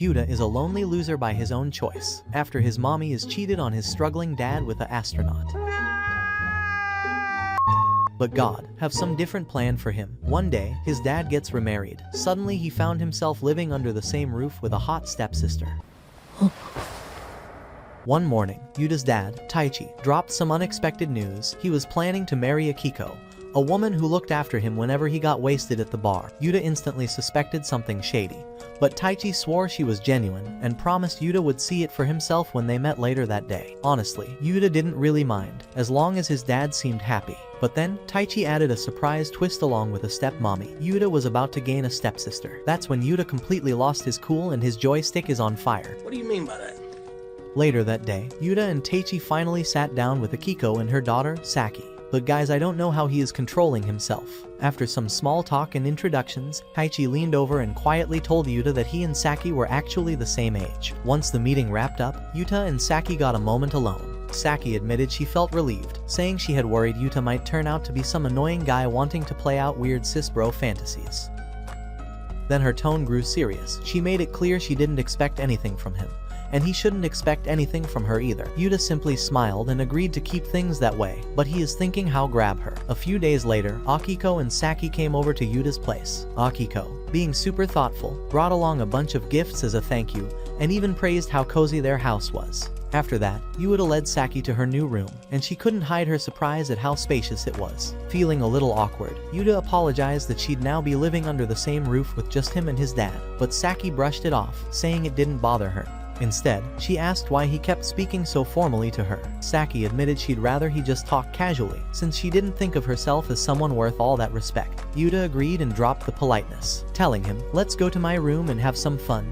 Yuta is a lonely loser by his own choice, after his mommy is cheated on his struggling dad with an astronaut. But God have some different plan for him. One day, his dad gets remarried. Suddenly he found himself living under the same roof with a hot stepsister. One morning, Yuta's dad, Taichi, dropped some unexpected news. He was planning to marry Akiko, a woman who looked after him whenever he got wasted at the bar. Yuta instantly suspected something shady, but Taichi swore she was genuine and promised Yuta would see it for himself when they met later that day. Honestly, Yuta didn't really mind, as long as his dad seemed happy. But then, Taichi added a surprise twist along with a stepmommy. Yuta was about to gain a stepsister. That's when Yuta completely lost his cool and his joystick is on fire. What do you mean by that? Later that day, Yuta and Taichi finally sat down with Akiko and her daughter, Saki. But guys, I don't know how he is controlling himself. After some small talk and introductions, Taichi leaned over and quietly told Yuta that he and Saki were actually the same age. Once the meeting wrapped up, Yuta and Saki got a moment alone. Saki admitted she felt relieved, saying she had worried Yuta might turn out to be some annoying guy wanting to play out weird cis-bro fantasies. Then her tone grew serious. She made it clear she didn't expect anything from him, and he shouldn't expect anything from her either. Yuta simply smiled and agreed to keep things that way, but he is thinking how grab her. A few days later, Akiko and Saki came over to Yuta's place. Akiko, being super thoughtful, brought along a bunch of gifts as a thank you, and even praised how cozy their house was. After that, Yuta led Saki to her new room, and she couldn't hide her surprise at how spacious it was. Feeling a little awkward, Yuta apologized that she'd now be living under the same roof with just him and his dad, but Saki brushed it off, saying it didn't bother her. Instead, she asked why he kept speaking so formally to her. Saki admitted she'd rather he just talk casually, since she didn't think of herself as someone worth all that respect. Yuta agreed and dropped the politeness, telling him, "Let's go to my room and have some fun."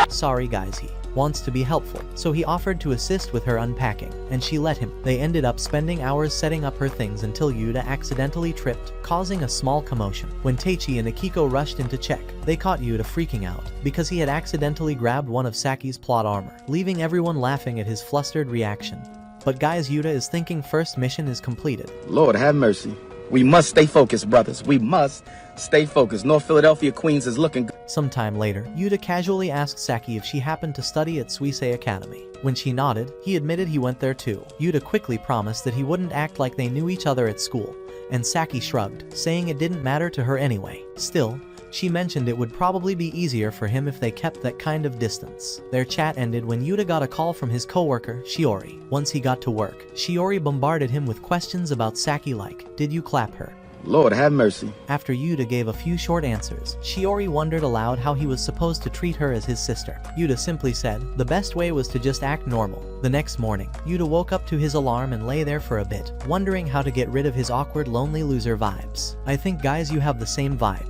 Sorry guys, he wants to be helpful, so he offered to assist with her unpacking, and she let him. They ended up spending hours setting up her things until Yuta accidentally tripped, causing a small commotion. When Taichi and Akiko rushed in to check, they caught Yuta freaking out, because he had accidentally grabbed one of Saki's plot armor, leaving everyone laughing at his flustered reaction. But guys, Yuta is thinking first mission is completed. Lord have mercy. We must stay focused, brothers. We must stay focused. North Philadelphia, Queens is looking good. Sometime later, Yuta casually asked Saki if she happened to study at Suisei Academy. When she nodded, he admitted he went there too. Yuta quickly promised that he wouldn't act like they knew each other at school, and Saki shrugged, saying it didn't matter to her anyway. Still, she mentioned it would probably be easier for him if they kept that kind of distance. Their chat ended when Yuta got a call from his coworker, Shiori. Once he got to work, Shiori bombarded him with questions about Saki like, "Did you clap her?" Lord have mercy. After Yuta gave a few short answers, Shiori wondered aloud how he was supposed to treat her as his sister. Yuta simply said, the best way was to just act normal. The next morning, Yuta woke up to his alarm and lay there for a bit, wondering how to get rid of his awkward lonely loser vibes. I think guys, you have the same vibe.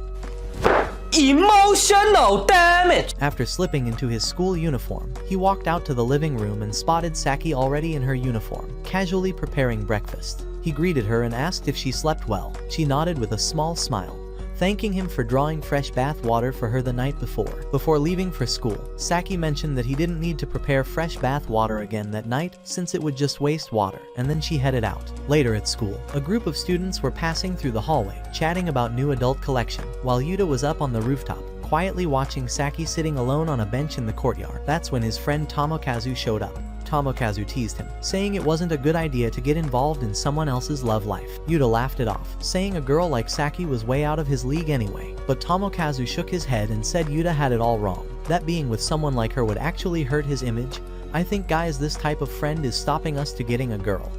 Emotional damage! After slipping into his school uniform, he walked out to the living room and spotted Saki already in her uniform, casually preparing breakfast. He greeted her and asked if she slept well. She nodded with a small smile, thanking him for drawing fresh bath water for her the night before. Before leaving for school, Saki mentioned that he didn't need to prepare fresh bath water again that night since it would just waste water, and then she headed out. Later at school, a group of students were passing through the hallway, chatting about new adult collection, while Yuta was up on the rooftop, quietly watching Saki sitting alone on a bench in the courtyard. That's when his friend Tomokazu showed up. Tomokazu teased him, saying it wasn't a good idea to get involved in someone else's love life. Yuta laughed it off, saying a girl like Saki was way out of his league anyway. But Tomokazu shook his head and said Yuta had it all wrong. That being with someone like her would actually hurt his image. I think guys, this type of friend is stopping us to getting a girl.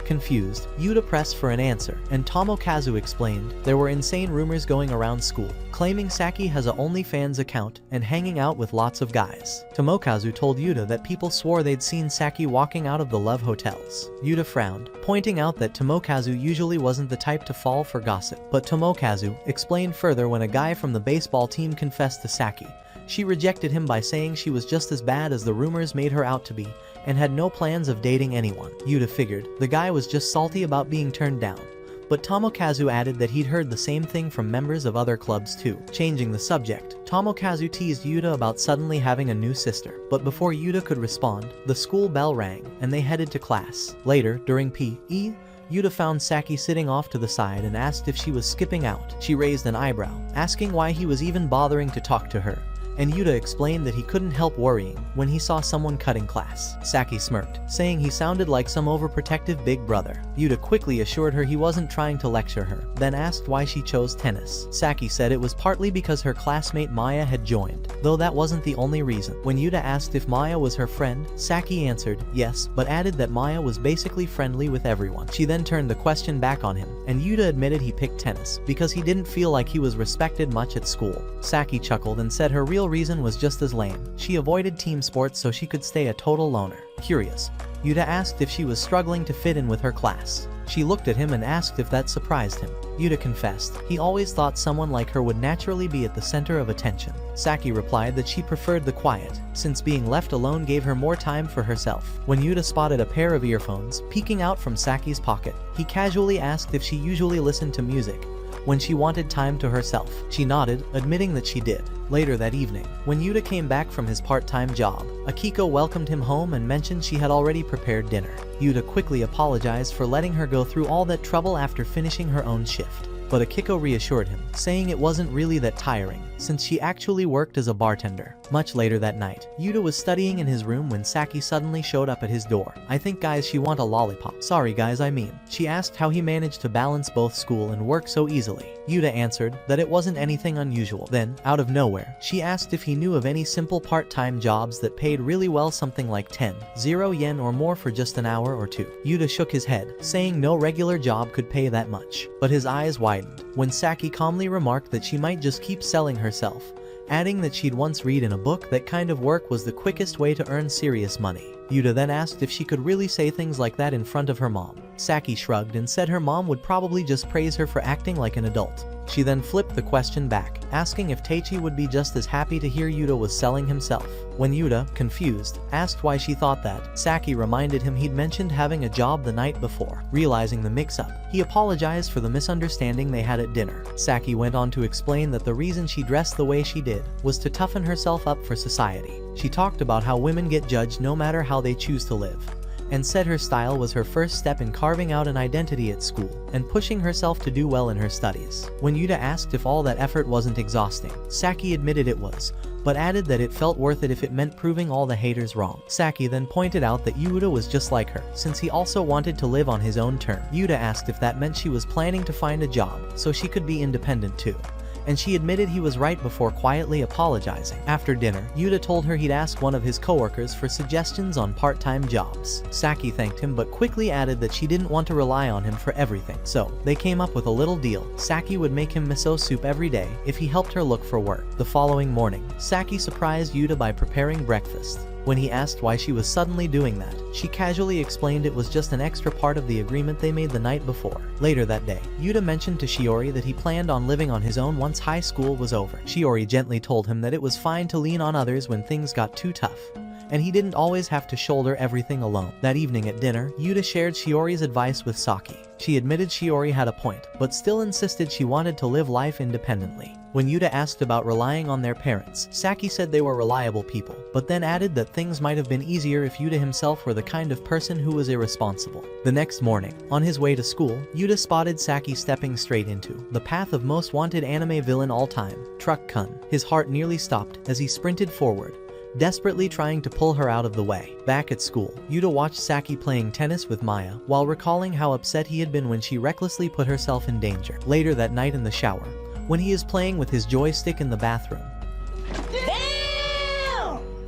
Confused, Yuta pressed for an answer, and Tomokazu explained there were insane rumors going around school, claiming Saki has a OnlyFans account and hanging out with lots of guys. Tomokazu told Yuta that people swore they'd seen Saki walking out of the love hotels. Yuta frowned, pointing out that Tomokazu usually wasn't the type to fall for gossip. But Tomokazu explained further when a guy from the baseball team confessed to Saki. She rejected him by saying she was just as bad as the rumors made her out to be, and had no plans of dating anyone. Yuta figured the guy was just salty about being turned down, but Tomokazu added that he'd heard the same thing from members of other clubs too. Changing the subject, Tomokazu teased Yuta about suddenly having a new sister, but before Yuta could respond, the school bell rang, and they headed to class. Later, during P.E., Yuta found Saki sitting off to the side and asked if she was skipping out. She raised an eyebrow, asking why he was even bothering to talk to her, and Yuta explained that he couldn't help worrying when he saw someone cutting class. Saki smirked, saying he sounded like some overprotective big brother. Yuta quickly assured her he wasn't trying to lecture her, then asked why she chose tennis. Saki said it was partly because her classmate Maya had joined, though that wasn't the only reason. When Yuta asked if Maya was her friend, Saki answered yes, but added that Maya was basically friendly with everyone. She then turned the question back on him, and Yuta admitted he picked tennis because he didn't feel like he was respected much at school. Saki chuckled and said her real reason was just as lame. She avoided team sports so she could stay a total loner. Curious, Yuta asked if she was struggling to fit in with her class. She looked at him and asked if that surprised him. Yuta confessed he always thought someone like her would naturally be at the center of attention. Saki replied that she preferred the quiet, since being left alone gave her more time for herself. When Yuta spotted a pair of earphones peeking out from Saki's pocket, he casually asked if she usually listened to music when she wanted time to herself. She nodded, admitting that she did. Later that evening, when Yuta came back from his part-time job, Akiko welcomed him home and mentioned she had already prepared dinner. Yuta quickly apologized for letting her go through all that trouble after finishing her own shift. But Akiko reassured him, saying it wasn't really that tiring, since she actually worked as a bartender. Much later that night, Yuta was studying in his room when Saki suddenly showed up at his door. "I think guys she want a lollipop." "Sorry guys, I mean." She asked how he managed to balance both school and work so easily. Yuta answered that it wasn't anything unusual. Then, out of nowhere, she asked if he knew of any simple part-time jobs that paid really well, something like 10 yen or more for just an hour or two. Yuta shook his head, saying no regular job could pay that much. But his eyes widened when Saki calmly remarked that she might just keep selling herself, adding that she'd once read in a book that kind of work was the quickest way to earn serious money. Yuta then asked if she could really say things like that in front of her mom. Saki shrugged and said her mom would probably just praise her for acting like an adult. She then flipped the question back, asking if Taichi would be just as happy to hear Yuta was selling himself. When Yuta, confused, asked why she thought that, Saki reminded him he'd mentioned having a job the night before. Realizing the mix-up, he apologized for the misunderstanding they had at dinner. Saki went on to explain that the reason she dressed the way she did was to toughen herself up for society. She talked about how women get judged no matter how they choose to live, and said her style was her first step in carving out an identity at school and pushing herself to do well in her studies. When Yuta asked if all that effort wasn't exhausting, Saki admitted it was, but added that it felt worth it if it meant proving all the haters wrong. Saki then pointed out that Yuta was just like her, since he also wanted to live on his own terms. Yuta asked if that meant she was planning to find a job so she could be independent too, and she admitted he was right before quietly apologizing. After dinner, Yuta told her he'd ask one of his coworkers for suggestions on part-time jobs. Saki thanked him but quickly added that she didn't want to rely on him for everything, so they came up with a little deal. Saki would make him miso soup every day if he helped her look for work. The following morning, Saki surprised Yuta by preparing breakfast. When he asked why she was suddenly doing that, she casually explained it was just an extra part of the agreement they made the night before. Later that day, Yuta mentioned to Shiori that he planned on living on his own once high school was over. Shiori gently told him that it was fine to lean on others when things got too tough, and he didn't always have to shoulder everything alone. That evening at dinner, Yuta shared Shiori's advice with Saki. She admitted Shiori had a point, but still insisted she wanted to live life independently. When Yuta asked about relying on their parents, Saki said they were reliable people, but then added that things might have been easier if Yuta himself were the kind of person who was irresponsible. The next morning, on his way to school, Yuta spotted Saki stepping straight into the path of most wanted anime villain all time, Truck Kun. His heart nearly stopped as he sprinted forward, desperately trying to pull her out of the way. Back at school, Yuta watched Saki playing tennis with Maya while recalling how upset he had been when she recklessly put herself in danger. Later that night in the shower, when he is playing with his joystick in the bathroom,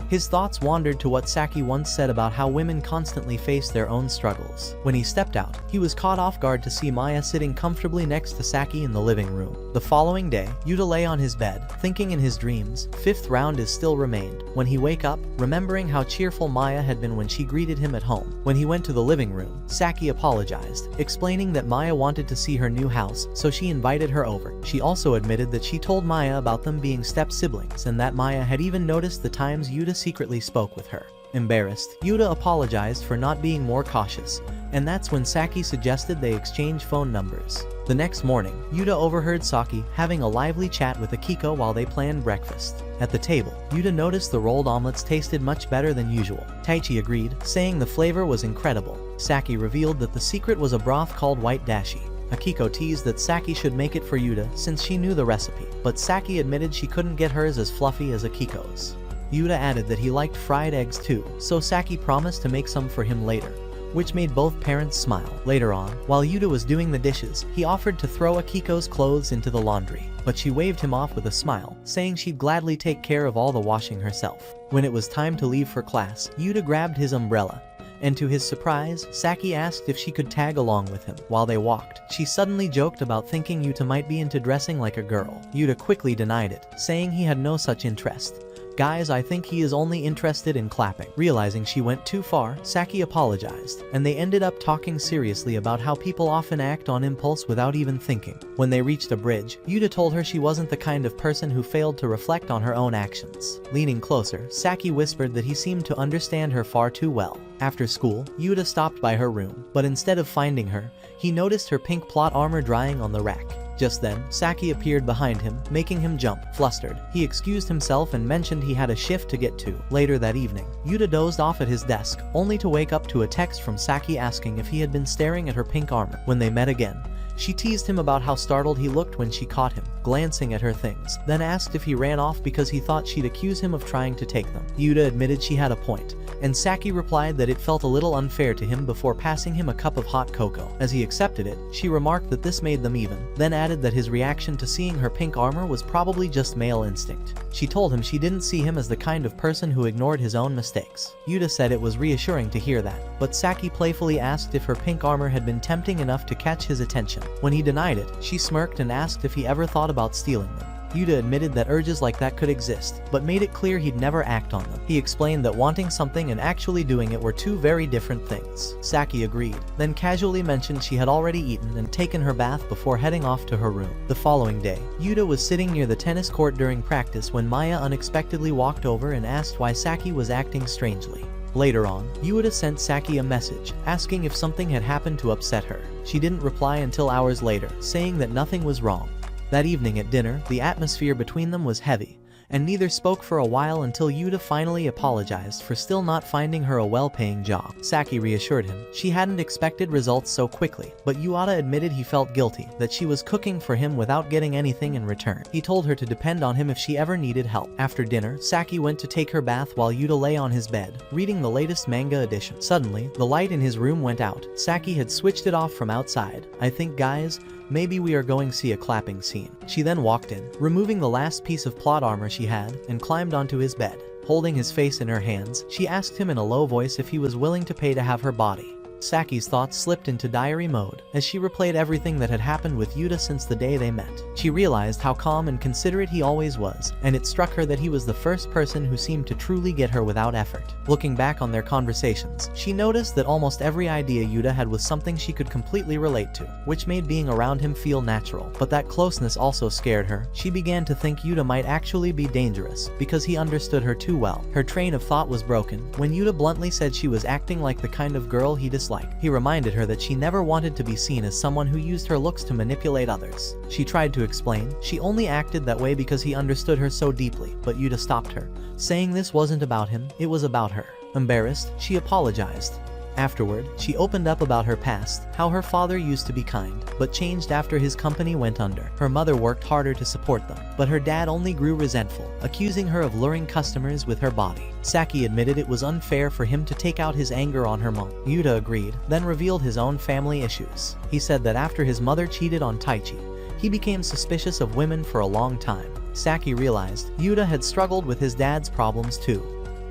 his thoughts wandered to what Saki once said about how women constantly face their own struggles. When he stepped out, he was caught off guard to see Maya sitting comfortably next to Saki in the living room. The following day, Yuta lay on his bed, thinking in his dreams, fifth round is still remained. When he wake up, remembering how cheerful Maya had been when she greeted him at home. When he went to the living room, Saki apologized, explaining that Maya wanted to see her new house, so she invited her over. She also admitted that she told Maya about them being step-siblings and that Maya had even noticed the times Yuta secretly spoke with her. Embarrassed, Yuta apologized for not being more cautious, and that's when Saki suggested they exchange phone numbers. The next morning, Yuta overheard Saki having a lively chat with Akiko while they planned breakfast. At the table, Yuta noticed the rolled omelets tasted much better than usual. Taichi agreed, saying the flavor was incredible. Saki revealed that the secret was a broth called white dashi. Akiko teased that Saki should make it for Yuta since she knew the recipe, but Saki admitted she couldn't get hers as fluffy as Akiko's. Yuta added that he liked fried eggs too, so Saki promised to make some for him later, which made both parents smile. Later on, while Yuta was doing the dishes, he offered to throw Akiko's clothes into the laundry, but she waved him off with a smile, saying she'd gladly take care of all the washing herself. When it was time to leave for class, Yuta grabbed his umbrella, and to his surprise, Saki asked if she could tag along with him. While they walked, she suddenly joked about thinking Yuta might be into dressing like a girl. Yuta quickly denied it, saying he had no such interest. "Guys, I think he is only interested in clapping." Realizing she went too far, Saki apologized, and they ended up talking seriously about how people often act on impulse without even thinking. When they reached a bridge, Yuta told her she wasn't the kind of person who failed to reflect on her own actions. Leaning closer, Saki whispered that he seemed to understand her far too well. After school, Yuta stopped by her room, but instead of finding her, he noticed her pink plot armor drying on the rack. Just then, Saki appeared behind him, making him jump. Flustered, he excused himself and mentioned he had a shift to get to. Later that evening, Yuta dozed off at his desk, only to wake up to a text from Saki asking if he had been staring at her pink armor. When they met again, she teased him about how startled he looked when she caught him glancing at her things, then asked if he ran off because he thought she'd accuse him of trying to take them. Yuta admitted she had a point, and Saki replied that it felt a little unfair to him before passing him a cup of hot cocoa. As he accepted it, she remarked that this made them even, then added that his reaction to seeing her pink armor was probably just male instinct. She told him she didn't see him as the kind of person who ignored his own mistakes. Yuta said it was reassuring to hear that, but Saki playfully asked if her pink armor had been tempting enough to catch his attention. When he denied it, she smirked and asked if he ever thought about stealing them. Yuta admitted that urges like that could exist, but made it clear he'd never act on them. He explained that wanting something and actually doing it were two very different things. Saki agreed, then casually mentioned she had already eaten and taken her bath before heading off to her room. The following day, Yuta was sitting near the tennis court during practice when Maya unexpectedly walked over and asked why Saki was acting strangely. Later on, Yuta sent Saki a message, asking if something had happened to upset her. She didn't reply until hours later, saying that nothing was wrong. That evening at dinner, the atmosphere between them was heavy, and neither spoke for a while until Yuta finally apologized for still not finding her a well-paying job. Saki reassured him she hadn't expected results so quickly, but Yuta admitted he felt guilty that she was cooking for him without getting anything in return. He told her to depend on him if she ever needed help. After dinner, Saki went to take her bath while Yuta lay on his bed, reading the latest manga edition. Suddenly, the light in his room went out. Saki had switched it off from outside. "I think, guys, maybe we are going to see a clapping scene." She then walked in, removing the last piece of plot armor she had, and climbed onto his bed. Holding his face in her hands, she asked him in a low voice if he was willing to pay to have her body. Saki's thoughts slipped into diary mode as she replayed everything that had happened with Yuta since the day they met. She realized how calm and considerate he always was, and it struck her that he was the first person who seemed to truly get her without effort. Looking back on their conversations, she noticed that almost every idea Yuta had was something she could completely relate to, which made being around him feel natural. But that closeness also scared her. She began to think Yuta might actually be dangerous because he understood her too well. Her train of thought was broken when Yuta bluntly said she was acting like the kind of girl he disliked. He reminded her that she never wanted to be seen as someone who used her looks to manipulate others. She tried to explain she only acted that way because he understood her so deeply, but Yuta stopped her, saying this wasn't about him, it was about her. Embarrassed, she apologized. Afterward, she opened up about her past, how her father used to be kind, but changed after his company went under. Her mother worked harder to support them, but her dad only grew resentful, accusing her of luring customers with her body. Saki admitted it was unfair for him to take out his anger on her mom. Yuta agreed, then revealed his own family issues. He said that after his mother cheated on Taichi, he became suspicious of women for a long time. Saki realized Yuta had struggled with his dad's problems too.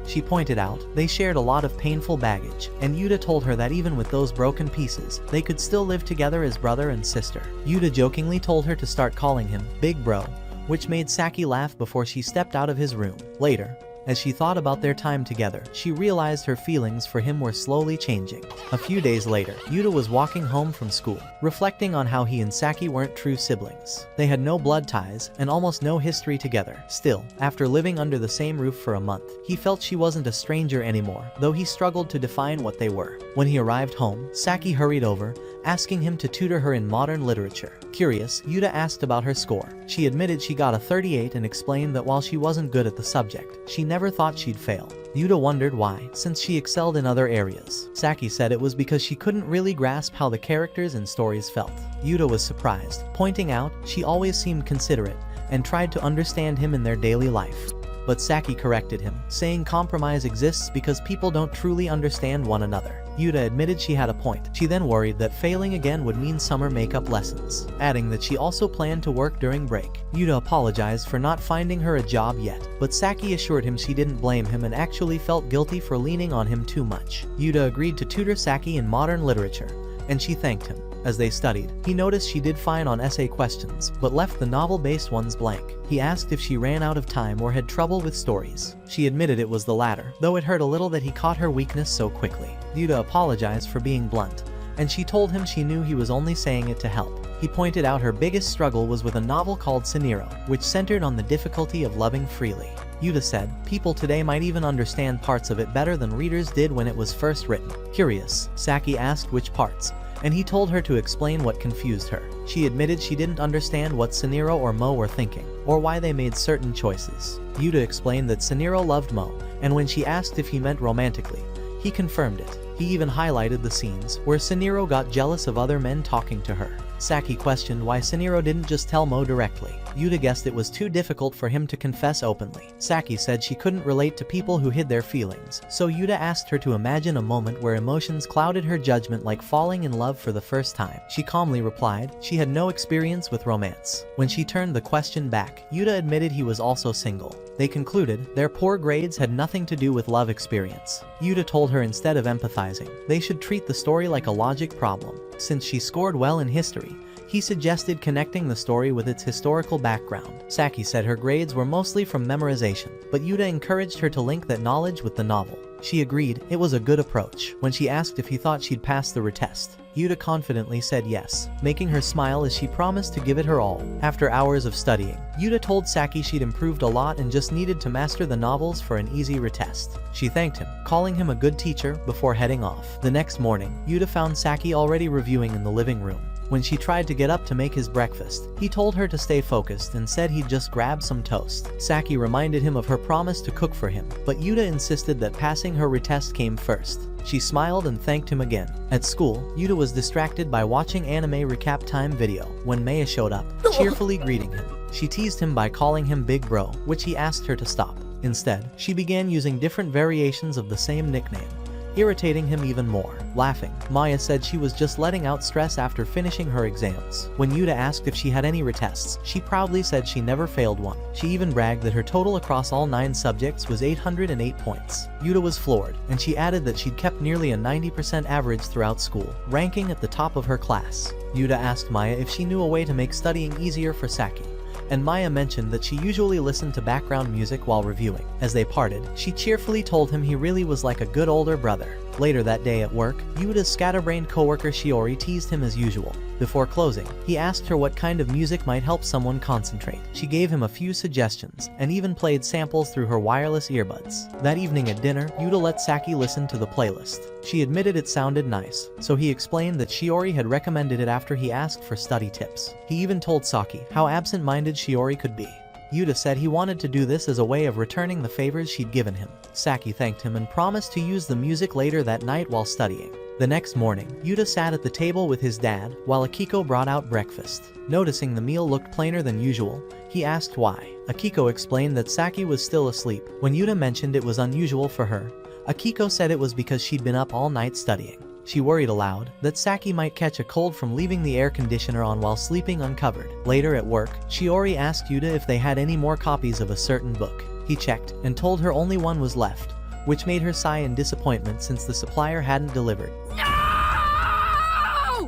She pointed out they shared a lot of painful baggage, and Yuta told her that even with those broken pieces, they could still live together as brother and sister. Yuta jokingly told her to start calling him Big Bro, which made Saki laugh before she stepped out of his room. Later, as she thought about their time together, she realized her feelings for him were slowly changing. A few days later, Yuta was walking home from school, reflecting on how he and Saki weren't true siblings. They had no blood ties, and almost no history together. Still, after living under the same roof for a month, he felt she wasn't a stranger anymore, though he struggled to define what they were. When he arrived home, Saki hurried over, asking him to tutor her in modern literature. Curious, Yuta asked about her score. She admitted she got a 38 and explained that while she wasn't good at the subject, she never thought she'd fail. Yuta wondered why, since she excelled in other areas. Saki said it was because she couldn't really grasp how the characters and stories felt. Yuta was surprised, pointing out she always seemed considerate and tried to understand him in their daily life. But Saki corrected him, saying compromise exists because people don't truly understand one another. Yuta admitted she had a point. She then worried that failing again would mean summer makeup lessons, adding that she also planned to work during break. Yuta apologized for not finding her a job yet, but Saki assured him she didn't blame him and actually felt guilty for leaning on him too much. Yuta agreed to tutor Saki in modern literature, and she thanked him. As they studied, he noticed she did fine on essay questions, but left the novel-based ones blank. He asked if she ran out of time or had trouble with stories. She admitted it was the latter, though it hurt a little that he caught her weakness so quickly. Yuta apologized for being blunt, and she told him she knew he was only saying it to help. He pointed out her biggest struggle was with a novel called Saniro, which centered on the difficulty of loving freely. Yuta said, people today might even understand parts of it better than readers did when it was first written. Curious, Saki asked which parts, and he told her to explain what confused her. She admitted she didn't understand what Saniro or Mo were thinking, or why they made certain choices. Yuta explained that Saniro loved Mo, and when she asked if he meant romantically, he confirmed it. He even highlighted the scenes where Saniro got jealous of other men talking to her. Saki questioned why Saniro didn't just tell Mo directly. Yuta guessed it was too difficult for him to confess openly. Saki said she couldn't relate to people who hid their feelings, so Yuta asked her to imagine a moment where emotions clouded her judgment, like falling in love for the first time. She calmly replied she had no experience with romance. When she turned the question back, Yuta admitted he was also single. They concluded their poor grades had nothing to do with love experience. Yuta told her instead of empathizing, they should treat the story like a logic problem. Since she scored well in history, he suggested connecting the story with its historical background. Saki said her grades were mostly from memorization, but Yuta encouraged her to link that knowledge with the novel. She agreed it was a good approach. When she asked if he thought she'd pass the retest, Yuta confidently said yes, making her smile as she promised to give it her all. After hours of studying, Yuta told Saki she'd improved a lot and just needed to master the novels for an easy retest. She thanked him, calling him a good teacher, before heading off. The next morning, Yuta found Saki already reviewing in the living room. When she tried to get up to make his breakfast, he told her to stay focused and said he'd just grab some toast. Saki reminded him of her promise to cook for him, but Yuta insisted that passing her retest came first. She smiled and thanked him again. At school, Yuta was distracted by watching anime recap time video when Maya showed up, cheerfully greeting him. She teased him by calling him Big Bro, which he asked her to stop. Instead, she began using different variations of the same nickname, irritating him even more. Laughing, Maya said she was just letting out stress after finishing her exams. When Yuta asked if she had any retests, she proudly said she never failed one. She even bragged that her total across all 9 subjects was 808 points. Yuta was floored, and she added that she'd kept nearly a 90% average throughout school, ranking at the top of her class. Yuta asked Maya if she knew a way to make studying easier for Saki, and Maya mentioned that she usually listened to background music while reviewing. As they parted, she cheerfully told him he really was like a good older brother. Later that day at work, Yuta's scatterbrained coworker Shiori teased him as usual. Before closing, he asked her what kind of music might help someone concentrate. She gave him a few suggestions, and even played samples through her wireless earbuds. That evening at dinner, Yuta let Saki listen to the playlist. She admitted it sounded nice, so he explained that Shiori had recommended it after he asked for study tips. He even told Saki how absent-minded Shiori could be. Yuta said he wanted to do this as a way of returning the favors she'd given him. Saki thanked him and promised to use the music later that night while studying. The next morning, Yuta sat at the table with his dad while Akiko brought out breakfast. Noticing the meal looked plainer than usual, he asked why. Akiko explained that Saki was still asleep. When Yuta mentioned it was unusual for her, Akiko said it was because she'd been up all night studying. She worried aloud that Saki might catch a cold from leaving the air conditioner on while sleeping uncovered. Later at work, Shiori asked Yuta if they had any more copies of a certain book. He checked and told her only one was left, which made her sigh in disappointment since the supplier hadn't delivered.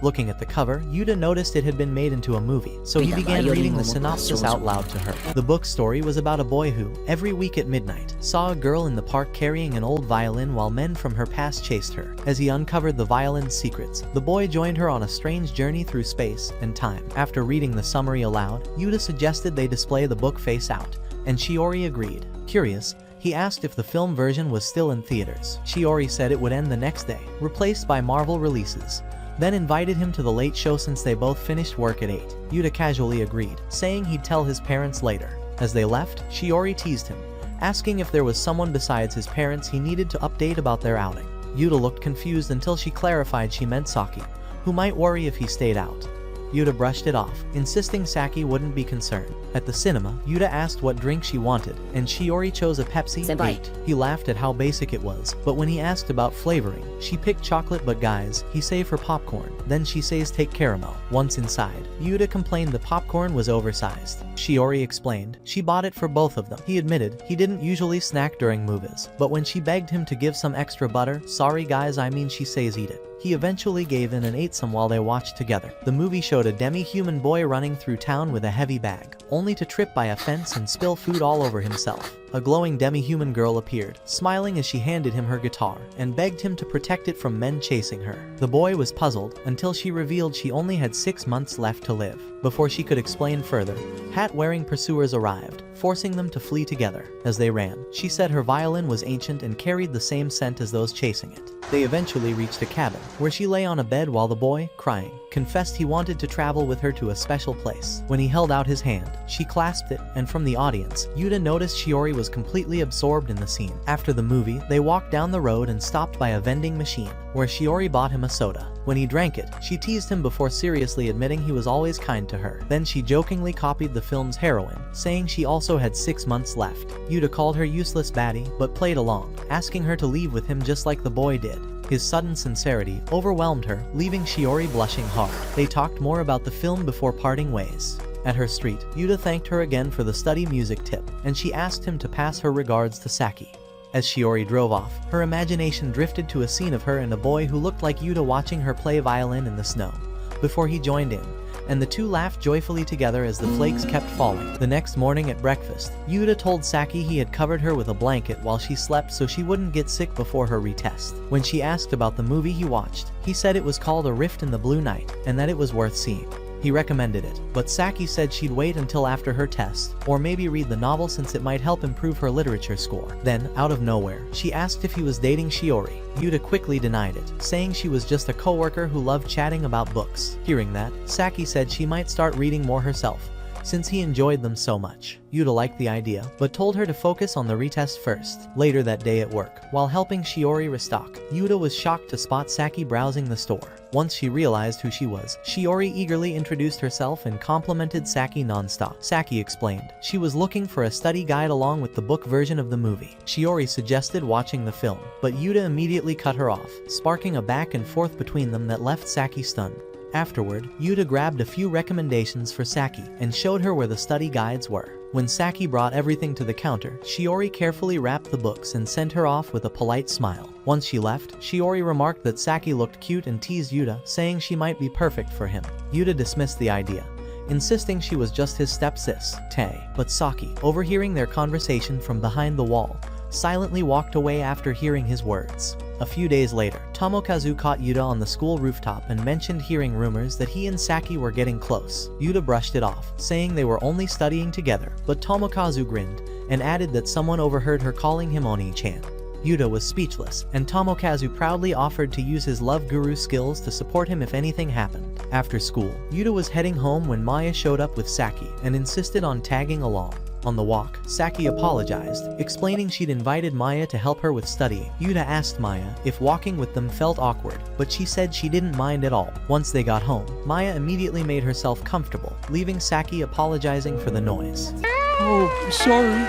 Looking at the cover, Yuta noticed it had been made into a movie, so he began reading the synopsis out loud to her. The book's story was about a boy who, every week at midnight, saw a girl in the park carrying an old violin while men from her past chased her. As he uncovered the violin's secrets, the boy joined her on a strange journey through space and time. After reading the summary aloud, Yuta suggested they display the book face out, and Shiori agreed. Curious, he asked if the film version was still in theaters. Shiori said it would end the next day, replaced by Marvel releases. then invited him to the late show since they both finished work at 8. Yuta casually agreed, saying he'd tell his parents later. As they left, Shiori teased him, asking if there was someone besides his parents he needed to update about their outing. Yuta looked confused until she clarified she meant Saki, who might worry if he stayed out. Yuta brushed it off, insisting Saki wouldn't be concerned. At the cinema, Yuta asked what drink she wanted, and Shiori chose a Pepsi. Senpai. 8. He laughed at how basic it was, but when he asked about flavoring, she picked chocolate. But guys, he say for popcorn. Then she says take caramel. Once inside, Yuta complained the popcorn was oversized. Shiori explained she bought it for both of them. He admitted he didn't usually snack during movies, but when she begged him to give some extra butter, sorry guys, I mean she says eat it. He eventually gave in and ate some while they watched together. The movie showed a demi-human boy running through town with a heavy bag, only to trip by a fence and spill food all over himself. A glowing demi-human girl appeared, smiling as she handed him her guitar, and begged him to protect it from men chasing her. The boy was puzzled until she revealed she only had 6 months left to live. Before she could explain further, hat-wearing pursuers arrived, forcing them to flee together. As they ran, she said her violin was ancient and carried the same scent as those chasing it. They eventually reached a cabin, where she lay on a bed while the boy, crying, confessed he wanted to travel with her to a special place. When he held out his hand, she clasped it, and from the audience, Yuta noticed Shiori was completely absorbed in the scene. After the movie, they walked down the road and stopped by a vending machine, where Shiori bought him a soda. When he drank it, she teased him before seriously admitting he was always kind to her. Then she jokingly copied the film's heroine, saying she also had 6 months left. Yuta called her useless baddie, but played along, asking her to leave with him just like the boy did. His sudden sincerity overwhelmed her, leaving Shiori blushing hard. They talked more about the film before parting ways. At her street, Yuta thanked her again for the study music tip, and she asked him to pass her regards to Saki. As Shiori drove off, her imagination drifted to a scene of her and a boy who looked like Yuta watching her play violin in the snow. Before he joined in, and the two laughed joyfully together as the flakes kept falling. The next morning at breakfast, Yuta told Saki he had covered her with a blanket while she slept so she wouldn't get sick before her retest. When she asked about the movie he watched, he said it was called A Rift in the Blue Night, and that it was worth seeing. He recommended it, but Saki said she'd wait until after her test, or maybe read the novel since it might help improve her literature score. Then, out of nowhere, she asked if he was dating Shiori. Yuta quickly denied it, saying she was just a coworker who loved chatting about books. Hearing that, Saki said she might start reading more herself, since he enjoyed them so much. Yuta liked the idea, but told her to focus on the retest first. Later that day at work, while helping Shiori restock, Yuta was shocked to spot Saki browsing the store. Once she realized who she was, Shiori eagerly introduced herself and complimented Saki nonstop. Saki explained she was looking for a study guide along with the book version of the movie. Shiori suggested watching the film, but Yuta immediately cut her off, sparking a back and forth between them that left Saki stunned. Afterward, Yuta grabbed a few recommendations for Saki and showed her where the study guides were. When Saki brought everything to the counter, Shiori carefully wrapped the books and sent her off with a polite smile. Once she left, Shiori remarked that Saki looked cute and teased Yuta, saying she might be perfect for him. Yuta dismissed the idea, insisting she was just his stepsis, Tae. But Saki, overhearing their conversation from behind the wall, silently walked away after hearing his words. A few days later, Tomokazu caught Yuta on the school rooftop and mentioned hearing rumors that he and Saki were getting close. Yuta brushed it off, saying they were only studying together, but Tomokazu grinned and added that someone overheard her calling him Oni-chan. Yuta was speechless, and Tomokazu proudly offered to use his love guru skills to support him if anything happened. After school, Yuta was heading home when Maya showed up with Saki and insisted on tagging along. On the walk, Saki apologized, explaining she'd invited Maya to help her with studying. Yuta asked Maya if walking with them felt awkward, but she said she didn't mind at all. Once they got home, Maya immediately made herself comfortable, leaving Saki apologizing for the noise. Oh, sorry.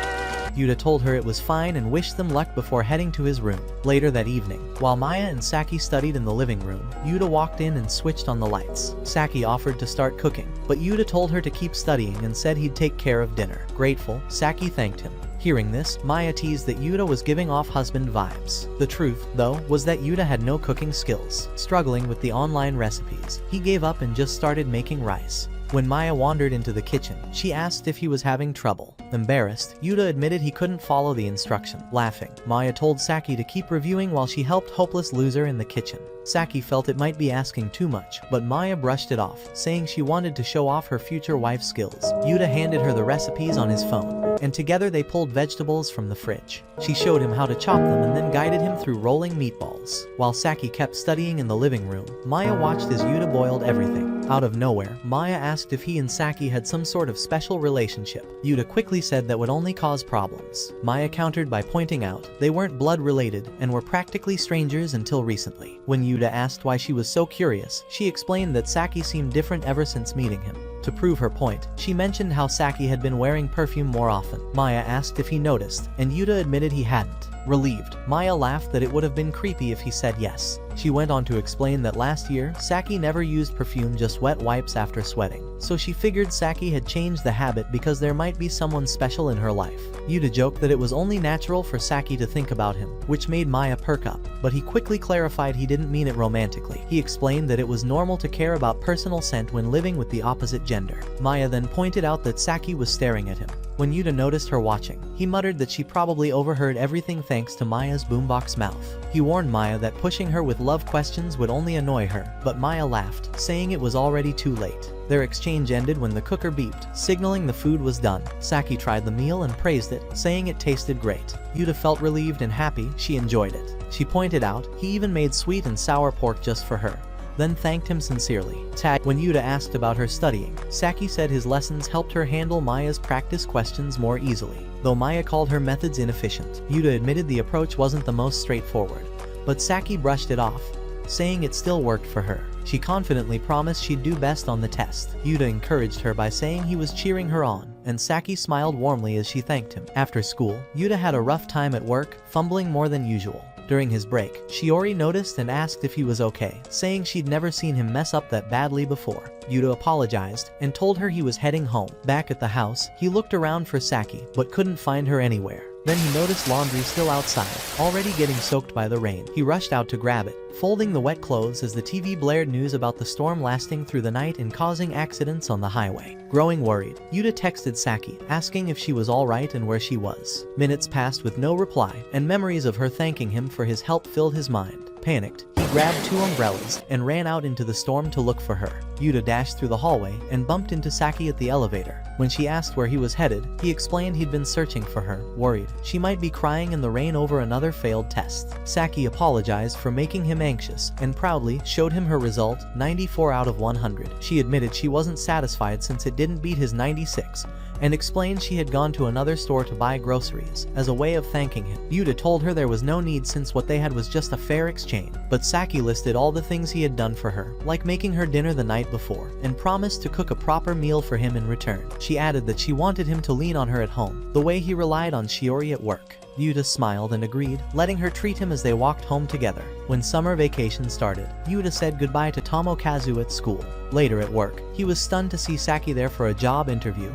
Yuta told her it was fine and wished them luck before heading to his room. Later that evening, while Maya and Saki studied in the living room, Yuta walked in and switched on the lights. Saki offered to start cooking, but Yuta told her to keep studying and said he'd take care of dinner. Grateful, Saki thanked him. Hearing this, Maya teased that Yuta was giving off husband vibes. The truth, though, was that Yuta had no cooking skills. Struggling with the online recipes, he gave up and just started making rice. When Maya wandered into the kitchen, she asked if he was having trouble. Embarrassed, Yuta admitted he couldn't follow the instruction. Laughing, Maya told Saki to keep reviewing while she helped hopeless loser in the kitchen. Saki felt it might be asking too much, but Maya brushed it off, saying she wanted to show off her future wife's skills. Yuta handed her the recipes on his phone, and together they pulled vegetables from the fridge. She showed him how to chop them and then guided him through rolling meatballs. While Saki kept studying in the living room, Maya watched as Yuta boiled everything. Out of nowhere, Maya asked if he and Saki had some sort of special relationship. Yuta quickly said that would only cause problems. Maya countered by pointing out they weren't blood related and were practically strangers until recently. When Yuta asked why she was so curious, she explained that Saki seemed different ever since meeting him. To prove her point, she mentioned how Saki had been wearing perfume more often. Maya asked if he noticed, and Yuta admitted he hadn't. Relieved, Maya laughed that it would have been creepy if he said yes. She went on to explain that last year, Saki never used perfume, just wet wipes after sweating. So she figured Saki had changed the habit because there might be someone special in her life. Yuta joked that it was only natural for Saki to think about him, which made Maya perk up, but he quickly clarified he didn't mean it romantically. He explained that it was normal to care about personal scent when living with the opposite gender. Maya then pointed out that Saki was staring at him. When Yuta noticed her watching, he muttered that she probably overheard everything thanks to Maya's boombox mouth. He warned Maya that pushing her with love questions would only annoy her, but Maya laughed, saying it was already too late. Their exchange ended when the cooker beeped, signaling the food was done. Saki tried the meal and praised it, saying it tasted great. Yuta felt relieved and happy she enjoyed it. She pointed out he even made sweet and sour pork just for her, then thanked him sincerely. When Yuta asked about her studying, Saki said his lessons helped her handle Maya's practice questions more easily. Though Maya called her methods inefficient, Yuta admitted the approach wasn't the most straightforward, but Saki brushed it off, saying it still worked for her. She confidently promised she'd do best on the test. Yuta encouraged her by saying he was cheering her on, and Saki smiled warmly as she thanked him. After school, Yuta had a rough time at work, fumbling more than usual. During his break, Shiori noticed and asked if he was okay, saying she'd never seen him mess up that badly before. Yuta apologized and told her he was heading home. Back at the house, he looked around for Saki, but couldn't find her anywhere. Then he noticed laundry still outside, already getting soaked by the rain. He rushed out to grab it, folding the wet clothes as the TV blared news about the storm lasting through the night and causing accidents on the highway. Growing worried, Yuta texted Saki, asking if she was alright and where she was. Minutes passed with no reply, and memories of her thanking him for his help filled his mind. Panicked, he grabbed 2 umbrellas and ran out into the storm to look for her. Yuta dashed through the hallway and bumped into Saki at the elevator. When she asked where he was headed, he explained he'd been searching for her, worried she might be crying in the rain over another failed test. Saki apologized for making him anxious and proudly showed him her result, 94 out of 100. She admitted she wasn't satisfied since it didn't beat his 96, and explained she had gone to another store to buy groceries as a way of thanking him. Yuta told her there was no need since what they had was just a fair exchange, but Saki listed all the things he had done for her, like making her dinner the night before, and promised to cook a proper meal for him in return. She added that she wanted him to lean on her at home, the way he relied on Shiori at work. Yuta smiled and agreed, letting her treat him as they walked home together. When summer vacation started, Yuta said goodbye to Tomokazu at school. Later at work, he was stunned to see Saki there for a job interview,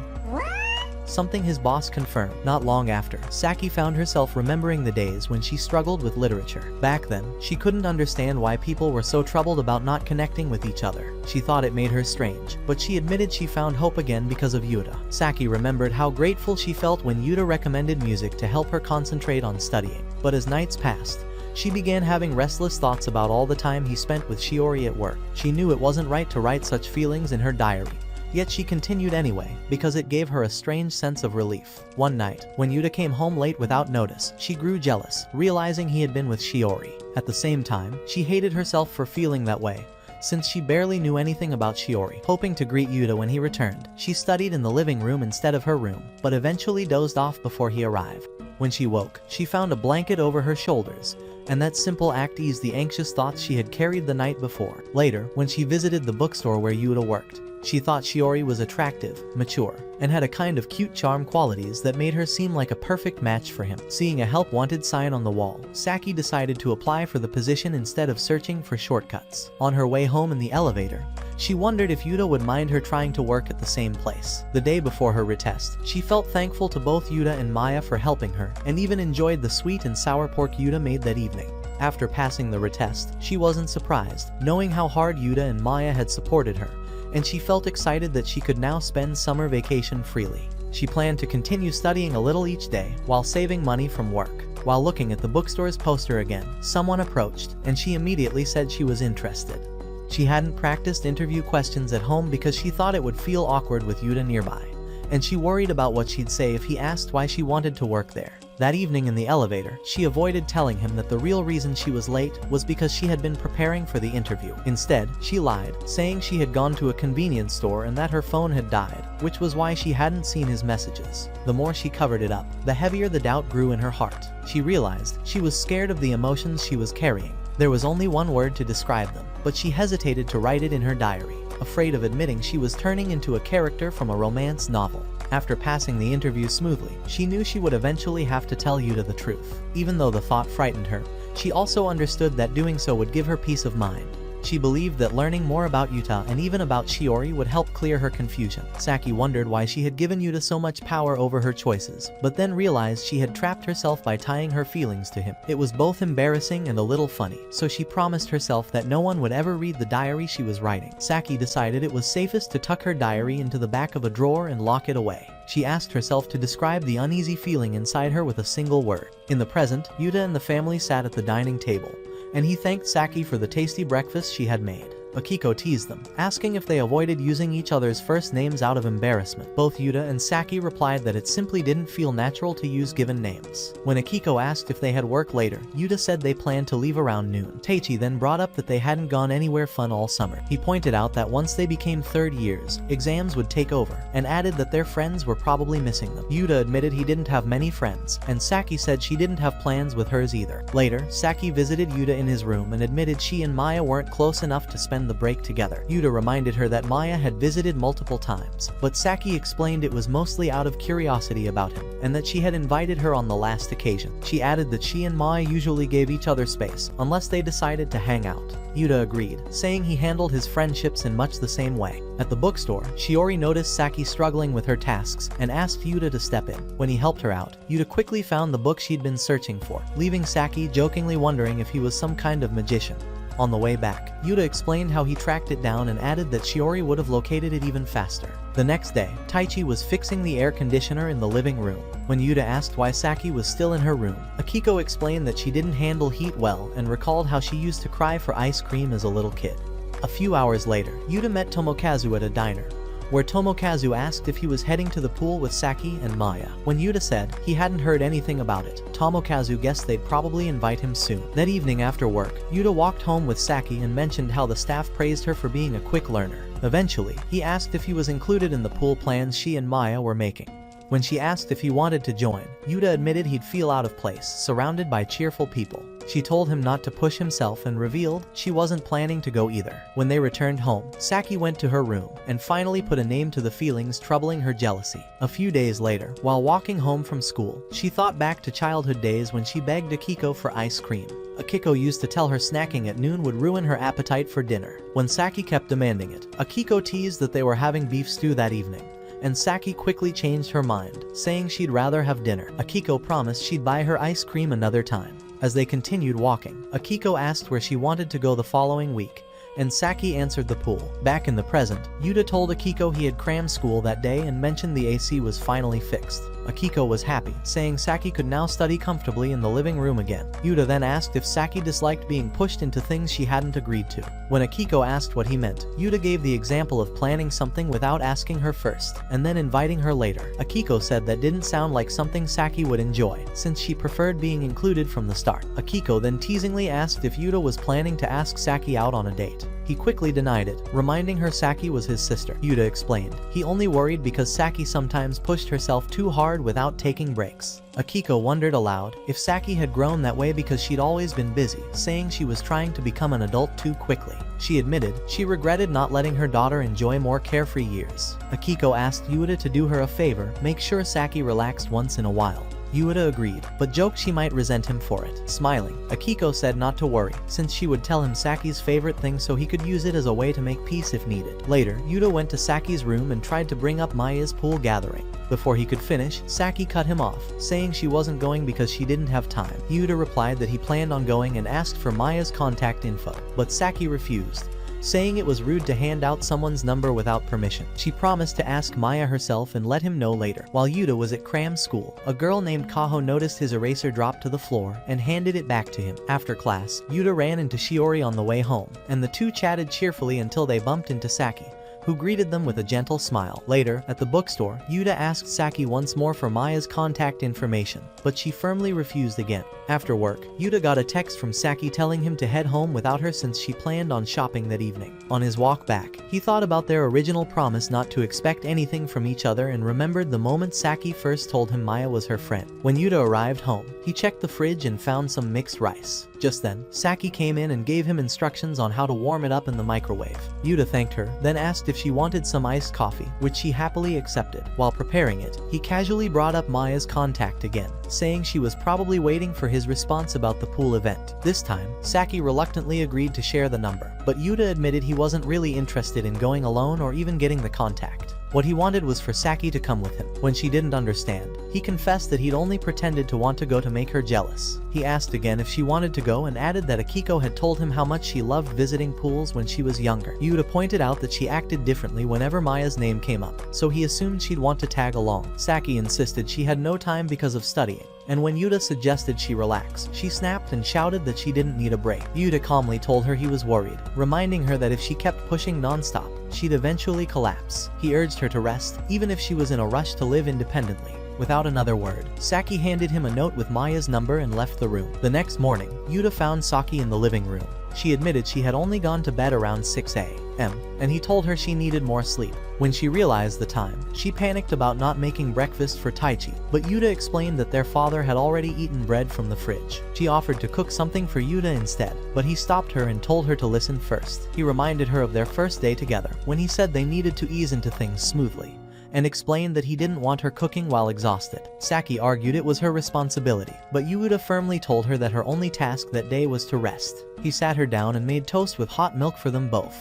something his boss confirmed. Not long after, Saki found herself remembering the days when she struggled with literature. Back then, she couldn't understand why people were so troubled about not connecting with each other. She thought it made her strange, but she admitted she found hope again because of Yuta. Saki remembered how grateful she felt when Yuta recommended music to help her concentrate on studying. But as nights passed, she began having restless thoughts about all the time he spent with Shiori at work. She knew it wasn't right to write such feelings in her diary, yet she continued anyway, because it gave her a strange sense of relief. One night, when Yuta came home late without notice, she grew jealous, realizing he had been with Shiori. At the same time, she hated herself for feeling that way, since she barely knew anything about Shiori. Hoping to greet Yuta when he returned, she studied in the living room instead of her room, but eventually dozed off before he arrived. When she woke, she found a blanket over her shoulders, and that simple act eased the anxious thoughts she had carried the night before. Later, when she visited the bookstore where Yuta worked, she thought Shiori was attractive, mature, and had a kind of cute charm qualities that made her seem like a perfect match for him. Seeing a help wanted sign on the wall, Saki decided to apply for the position instead of searching for shortcuts. On her way home in the elevator, she wondered if Yuta would mind her trying to work at the same place. The day before her retest, she felt thankful to both Yuta and Maya for helping her, and even enjoyed the sweet and sour pork Yuta made that evening. After passing the retest, she wasn't surprised, knowing how hard Yuta and Maya had supported her, and she felt excited that she could now spend summer vacation freely. She planned to continue studying a little each day while saving money from work. While looking at the bookstore's poster again, someone approached, and she immediately said she was interested. She hadn't practiced interview questions at home because she thought it would feel awkward with Yuta nearby, and she worried about what she'd say if he asked why she wanted to work there. That evening in the elevator, she avoided telling him that the real reason she was late was because she had been preparing for the interview. Instead, she lied, saying she had gone to a convenience store and that her phone had died, which was why she hadn't seen his messages. The more she covered it up, the heavier the doubt grew in her heart. She realized she was scared of the emotions she was carrying. There was only one word to describe them, but she hesitated to write it in her diary, afraid of admitting she was turning into a character from a romance novel. After passing the interview smoothly, she knew she would eventually have to tell Yuta the truth. Even though the thought frightened her, she also understood that doing so would give her peace of mind. She believed that learning more about Yuta and even about Shiori would help clear her confusion. Saki wondered why she had given Yuta so much power over her choices, but then realized she had trapped herself by tying her feelings to him. It was both embarrassing and a little funny, so she promised herself that no one would ever read the diary she was writing. Saki decided it was safest to tuck her diary into the back of a drawer and lock it away. She asked herself to describe the uneasy feeling inside her with a single word. In the present, Yuta and the family sat at the dining table, and he thanked Saki for the tasty breakfast she had made. Akiko teased them, asking if they avoided using each other's first names out of embarrassment. Both Yuta and Saki replied that it simply didn't feel natural to use given names. When Akiko asked if they had work later, Yuta said they planned to leave around noon. Teichi then brought up that they hadn't gone anywhere fun all summer. He pointed out that once they became third years, exams would take over, and added that their friends were probably missing them. Yuta admitted he didn't have many friends, and Saki said she didn't have plans with hers either. Later, Saki visited Yuta in his room and admitted she and Maya weren't close enough to spend the break together. Yuta reminded her that Maya had visited multiple times, but Saki explained it was mostly out of curiosity about him, and that she had invited her on the last occasion. She added that she and Maya usually gave each other space, unless they decided to hang out. Yuta agreed, saying he handled his friendships in much the same way. At the bookstore, Shiori noticed Saki struggling with her tasks and asked Yuta to step in. When he helped her out, Yuta quickly found the book she'd been searching for, leaving Saki jokingly wondering if he was some kind of magician. On the way back, Yuta explained how he tracked it down and added that Shiori would have located it even faster. The next day, Taichi was fixing the air conditioner in the living room. When Yuta asked why Saki was still in her room, Akiko explained that she didn't handle heat well and recalled how she used to cry for ice cream as a little kid. A few hours later, Yuta met Tomokazu at a diner, where Tomokazu asked if he was heading to the pool with Saki and Maya. When Yuta said he hadn't heard anything about it, Tomokazu guessed they'd probably invite him soon. That evening after work, Yuta walked home with Saki and mentioned how the staff praised her for being a quick learner. Eventually, he asked if he was included in the pool plans she and Maya were making. When she asked if he wanted to join, Yuta admitted he'd feel out of place, surrounded by cheerful people. She told him not to push himself and revealed she wasn't planning to go either. When they returned home, Saki went to her room and finally put a name to the feelings troubling her jealousy. A few days later, while walking home from school, she thought back to childhood days when she begged Akiko for ice cream. Akiko used to tell her snacking at noon would ruin her appetite for dinner. When Saki kept demanding it, Akiko teased that they were having beef stew that evening, and Saki quickly changed her mind, saying she'd rather have dinner. Akiko promised she'd buy her ice cream another time. As they continued walking, Akiko asked where she wanted to go the following week, and Saki answered the pool. Back in the present, Yuta told Akiko he had crammed school that day and mentioned the AC was finally fixed. Akiko was happy, saying Saki could now study comfortably in the living room again. Yuta then asked if Saki disliked being pushed into things she hadn't agreed to. When Akiko asked what he meant, Yuta gave the example of planning something without asking her first, and then inviting her later. Akiko said that didn't sound like something Saki would enjoy, since she preferred being included from the start. Akiko then teasingly asked if Yuta was planning to ask Saki out on a date. He quickly denied it, reminding her Saki was his sister. Yuta explained he only worried because Saki sometimes pushed herself too hard without taking breaks. Akiko wondered aloud if Saki had grown that way because she'd always been busy, saying she was trying to become an adult too quickly. She admitted she regretted not letting her daughter enjoy more carefree years. Akiko asked Yuta to do her a favor, make sure Saki relaxed once in a while. Yuta agreed, but joked she might resent him for it. Smiling, Akiko said not to worry, since she would tell him Saki's favorite thing so he could use it as a way to make peace if needed. Later, Yuta went to Saki's room and tried to bring up Maya's pool gathering. Before he could finish, Saki cut him off, saying she wasn't going because she didn't have time. Yuta replied that he planned on going and asked for Maya's contact info, but Saki refused, saying it was rude to hand out someone's number without permission. She promised to ask Maya herself and let him know later. While Yuta was at cram school, a girl named Kaho noticed his eraser drop to the floor and handed it back to him. After class, Yuta ran into Shiori on the way home, and the two chatted cheerfully until they bumped into Saki, who greeted them with a gentle smile. Later, at the bookstore, Yuta asked Saki once more for Maya's contact information, but she firmly refused again. After work, Yuta got a text from Saki telling him to head home without her since she planned on shopping that evening. On his walk back, he thought about their original promise not to expect anything from each other and remembered the moment Saki first told him Maya was her friend. When Yuta arrived home, he checked the fridge and found some mixed rice. Just then, Saki came in and gave him instructions on how to warm it up in the microwave. Yuta thanked her, then asked if she wanted some iced coffee, which she happily accepted. While preparing it, he casually brought up Maya's contact again, saying she was probably waiting for his response about the pool event. This time, Saki reluctantly agreed to share the number, but Yuta admitted he wasn't really interested in going alone or even getting the contact. What he wanted was for Saki to come with him. When she didn't understand, he confessed that he'd only pretended to want to go to make her jealous. He asked again if she wanted to go and added that Akiko had told him how much she loved visiting pools when she was younger. Yuta pointed out that she acted differently whenever Maya's name came up, so he assumed she'd want to tag along. Saki insisted she had no time because of studying, and when Yuta suggested she relax, she snapped and shouted that she didn't need a break. Yuta calmly told her he was worried, reminding her that if she kept pushing non-stop, she'd eventually collapse. He urged her to rest, even if she was in a rush to live independently. Without another word, Saki handed him a note with Maya's number and left the room. The next morning, Yuta found Saki in the living room. She admitted she had only gone to bed around 6 a.m., and he told her she needed more sleep. When she realized the time, she panicked about not making breakfast for Taichi, but Yuta explained that their father had already eaten bread from the fridge. She offered to cook something for Yuta instead, but he stopped her and told her to listen first. He reminded her of their first day together, when he said they needed to ease into things smoothly, and explained that he didn't want her cooking while exhausted. Saki argued it was her responsibility, but Yuta firmly told her that her only task that day was to rest. He sat her down and made toast with hot milk for them both.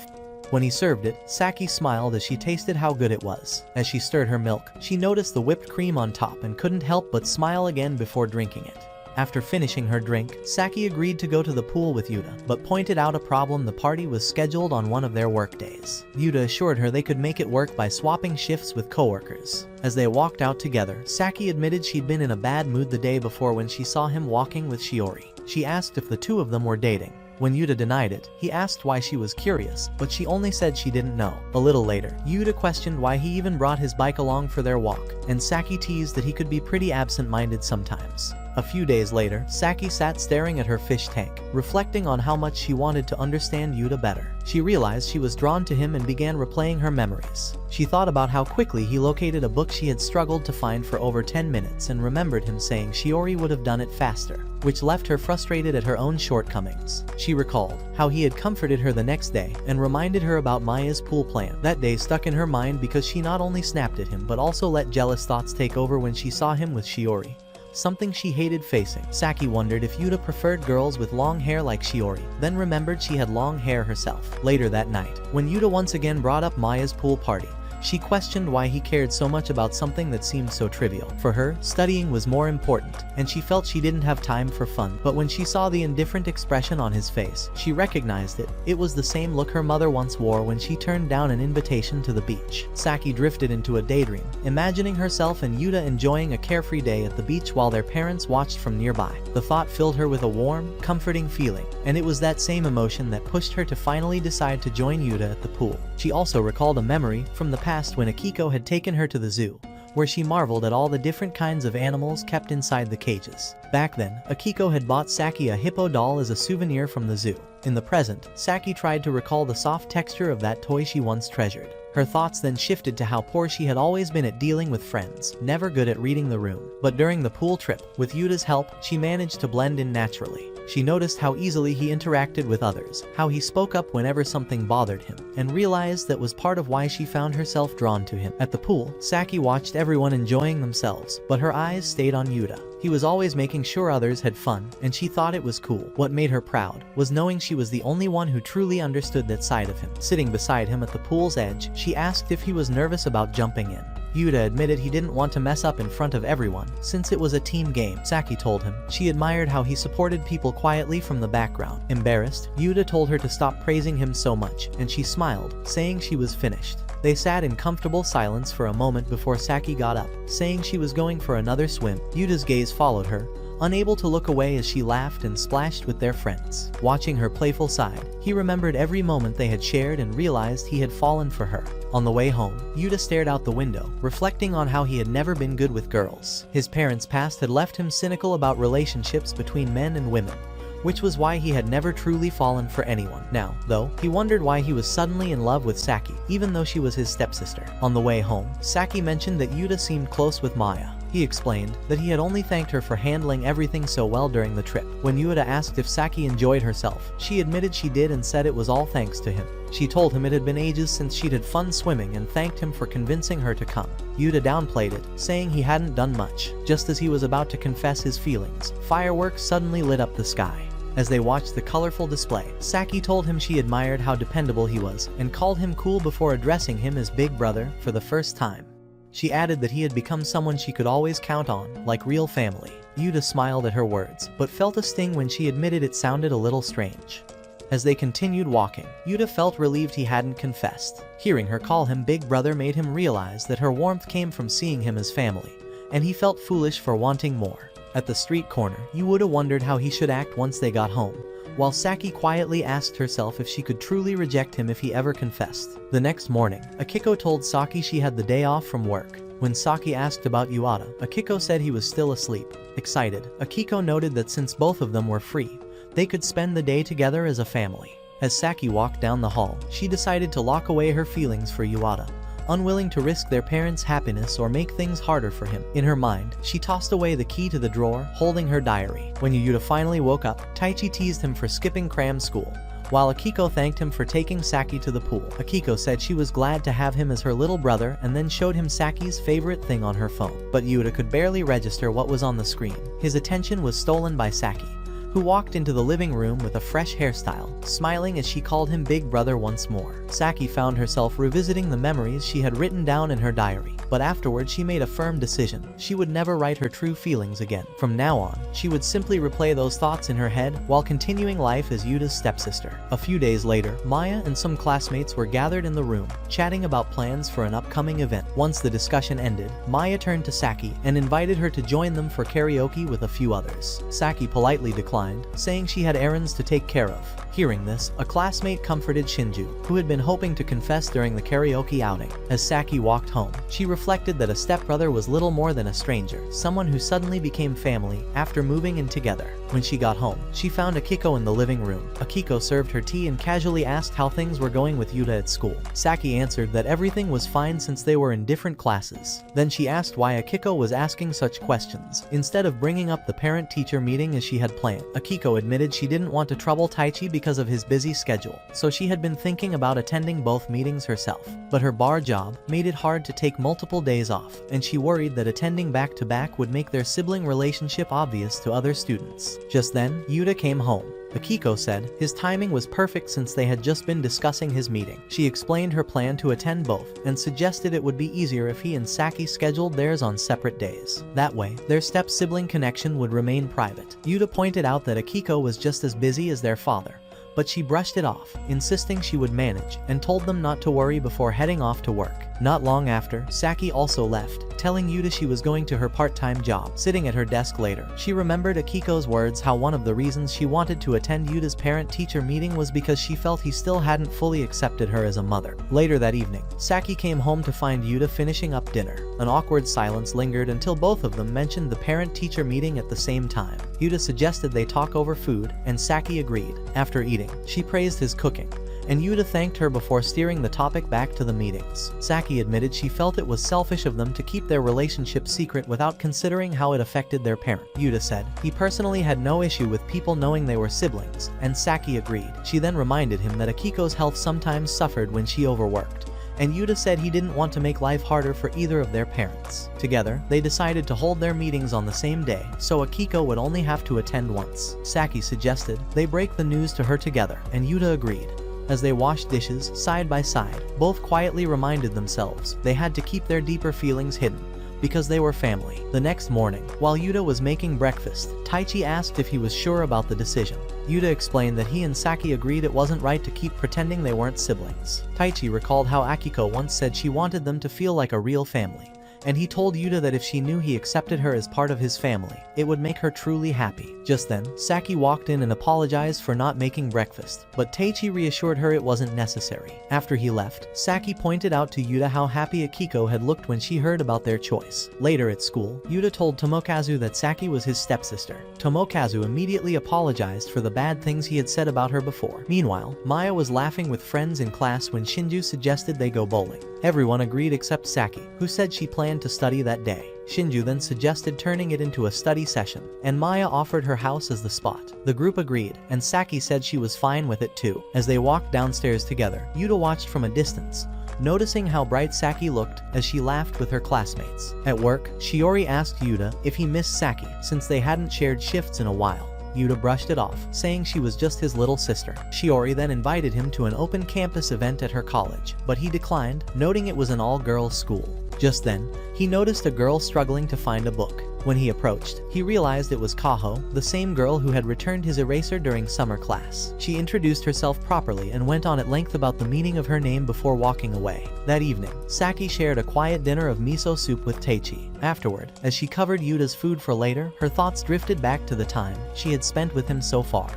When he served it, Saki smiled as she tasted how good it was. As she stirred her milk, she noticed the whipped cream on top and couldn't help but smile again before drinking it. After finishing her drink, Saki agreed to go to the pool with Yuta, but pointed out a problem: the party was scheduled on one of their work days. Yuta assured her they could make it work by swapping shifts with coworkers. As they walked out together, Saki admitted she'd been in a bad mood the day before when she saw him walking with Shiori. She asked if the two of them were dating. When Yuta denied it, he asked why she was curious, but she only said she didn't know. A little later, Yuta questioned why he even brought his bike along for their walk, and Saki teased that he could be pretty absent-minded sometimes. A few days later, Saki sat staring at her fish tank, reflecting on how much she wanted to understand Yuta better. She realized she was drawn to him and began replaying her memories. She thought about how quickly he located a book she had struggled to find for over 10 minutes and remembered him saying Shiori would have done it faster, which left her frustrated at her own shortcomings. She recalled how he had comforted her the next day and reminded her about Maya's pool plan. That day stuck in her mind because she not only snapped at him but also let jealous thoughts take over when she saw him with Shiori, something she hated facing. Saki wondered if Yuta preferred girls with long hair like Shiori, then remembered she had long hair herself. Later that night, when Yuta once again brought up Maya's pool party, she questioned why he cared so much about something that seemed so trivial. For her, studying was more important, and she felt she didn't have time for fun. But when she saw the indifferent expression on his face, she recognized it. It was the same look her mother once wore when she turned down an invitation to the beach. Saki drifted into a daydream, imagining herself and Yuta enjoying a carefree day at the beach while their parents watched from nearby. The thought filled her with a warm, comforting feeling, and it was that same emotion that pushed her to finally decide to join Yuta at the pool. She also recalled a memory from the past when Akiko had taken her to the zoo, where she marveled at all the different kinds of animals kept inside the cages. Back then, Akiko had bought Saki a hippo doll as a souvenir from the zoo. In the present, Saki tried to recall the soft texture of that toy she once treasured. Her thoughts then shifted to how poor she had always been at dealing with friends, never good at reading the room. But during the pool trip, with Yuta's help, she managed to blend in naturally. She noticed how easily he interacted with others, how he spoke up whenever something bothered him, and realized that was part of why she found herself drawn to him. At the pool, Saki watched everyone enjoying themselves, but her eyes stayed on Yuta. He was always making sure others had fun, and she thought it was cool. What made her proud was knowing she was the only one who truly understood that side of him. Sitting beside him at the pool's edge, she asked if he was nervous about jumping in. Yuta admitted he didn't want to mess up in front of everyone, since it was a team game. Saki told him she admired how he supported people quietly from the background. Embarrassed, Yuta told her to stop praising him so much, and she smiled, saying she was finished. They sat in comfortable silence for a moment before Saki got up, saying she was going for another swim. Yuta's gaze followed her, unable to look away as she laughed and splashed with their friends. Watching her playful side, he remembered every moment they had shared and realized he had fallen for her. On the way home, Yuta stared out the window, reflecting on how he had never been good with girls. His parents' past had left him cynical about relationships between men and women, which was why he had never truly fallen for anyone. Now, though, he wondered why he was suddenly in love with Saki, even though she was his stepsister. On the way home, Saki mentioned that Yuta seemed close with Maya. He explained that he had only thanked her for handling everything so well during the trip. When Yuta asked if Saki enjoyed herself, she admitted she did and said it was all thanks to him. She told him it had been ages since she'd had fun swimming and thanked him for convincing her to come. Yuta downplayed it, saying he hadn't done much. Just as he was about to confess his feelings, fireworks suddenly lit up the sky. As they watched the colorful display, Saki told him she admired how dependable he was and called him cool before addressing him as big brother for the first time. She added that he had become someone she could always count on, like real family. Yuta smiled at her words, but felt a sting when she admitted it sounded a little strange. As they continued walking, Yuta felt relieved he hadn't confessed. Hearing her call him big brother made him realize that her warmth came from seeing him as family, and he felt foolish for wanting more. At the street corner, Yuta wondered how he should act once they got home, while Saki quietly asked herself if she could truly reject him if he ever confessed. The next morning, Akiko told Saki she had the day off from work. When Saki asked about Yuata, Akiko said he was still asleep. Excited, Akiko noted that since both of them were free, they could spend the day together as a family. As Saki walked down the hall, she decided to lock away her feelings for Yuata, unwilling to risk their parents' happiness or make things harder for him. In her mind, she tossed away the key to the drawer, holding her diary. When Yuta finally woke up, Taichi teased him for skipping cram school, while Akiko thanked him for taking Saki to the pool. Akiko said she was glad to have him as her little brother and then showed him Saki's favorite thing on her phone. But Yuta could barely register what was on the screen. His attention was stolen by Saki, who walked into the living room with a fresh hairstyle, smiling as she called him big brother once more. Saki found herself revisiting the memories she had written down in her diary, but afterward she made a firm decision. She would never write her true feelings again. From now on, she would simply replay those thoughts in her head while continuing life as Yuta's stepsister. A few days later, Maya and some classmates were gathered in the room, chatting about plans for an upcoming event. Once the discussion ended, Maya turned to Saki and invited her to join them for karaoke with a few others. Saki politely declined, saying she had errands to take care of. Hearing this, a classmate comforted Shinju, who had been hoping to confess during the karaoke outing. As Saki walked home, she reflected that a stepbrother was little more than a stranger, someone who suddenly became family after moving in together. When she got home, she found Akiko in the living room. Akiko served her tea and casually asked how things were going with Yuta at school. Saki answered that everything was fine since they were in different classes. Then she asked why Akiko was asking such questions, instead of bringing up the parent-teacher meeting as she had planned. Akiko admitted she didn't want to trouble Taichi because of his busy schedule, so she had been thinking about attending both meetings herself. But her bar job made it hard to take multiple days off, and she worried that attending back-to-back would make their sibling relationship obvious to other students. Just then, Yuta came home. Akiko said his timing was perfect since they had just been discussing his meeting. She explained her plan to attend both and suggested it would be easier if he and Saki scheduled theirs on separate days. That way, their step-sibling connection would remain private. Yuta pointed out that Akiko was just as busy as their father, but she brushed it off, insisting she would manage, and told them not to worry before heading off to work. Not long after, Saki also left, telling Yuta she was going to her part-time job. Sitting at her desk later, she remembered Akiko's words how one of the reasons she wanted to attend Yuta's parent-teacher meeting was because she felt he still hadn't fully accepted her as a mother. Later that evening, Saki came home to find Yuta finishing up dinner. An awkward silence lingered until both of them mentioned the parent-teacher meeting at the same time. Yuta suggested they talk over food, and Saki agreed. After eating, she praised his cooking, and Yuta thanked her before steering the topic back to the meetings. Saki admitted she felt it was selfish of them to keep their relationship secret without considering how it affected their parent. Yuta said he personally had no issue with people knowing they were siblings, and Saki agreed. She then reminded him that Akiko's health sometimes suffered when she overworked, and Yuta said he didn't want to make life harder for either of their parents. Together, they decided to hold their meetings on the same day, so Akiko would only have to attend once. Saki suggested they break the news to her together, and Yuta agreed. As they washed dishes side by side, both quietly reminded themselves they had to keep their deeper feelings hidden, because they were family. The next morning, while Yuta was making breakfast, Taichi asked if he was sure about the decision. Yuta explained that he and Saki agreed it wasn't right to keep pretending they weren't siblings. Taichi recalled how Akiko once said she wanted them to feel like a real family, and he told Yuta that if she knew he accepted her as part of his family, it would make her truly happy. Just then, Saki walked in and apologized for not making breakfast, but Taichi reassured her it wasn't necessary. After he left, Saki pointed out to Yuta how happy Akiko had looked when she heard about their choice. Later at school, Yuta told Tomokazu that Saki was his stepsister. Tomokazu immediately apologized for the bad things he had said about her before. Meanwhile, Maya was laughing with friends in class when Shinju suggested they go bowling. Everyone agreed except Saki, who said she planned to study that day. Shinju then suggested turning it into a study session, and Maya offered her house as the spot. The group agreed, and Saki said she was fine with it too. As they walked downstairs together, Yuta watched from a distance, noticing how bright Saki looked as she laughed with her classmates. At work, Shiori asked Yuta if he missed Saki, since they hadn't shared shifts in a while. Yuta brushed it off, saying she was just his little sister. Shiori then invited him to an open campus event at her college, but he declined, noting it was an all-girls school. Just then, he noticed a girl struggling to find a book. When he approached, he realized it was Kaho, the same girl who had returned his eraser during summer class. She introduced herself properly and went on at length about the meaning of her name before walking away. That evening, Saki shared a quiet dinner of miso soup with Taichi. Afterward, as she covered Yuta's food for later, her thoughts drifted back to the time she had spent with him so far.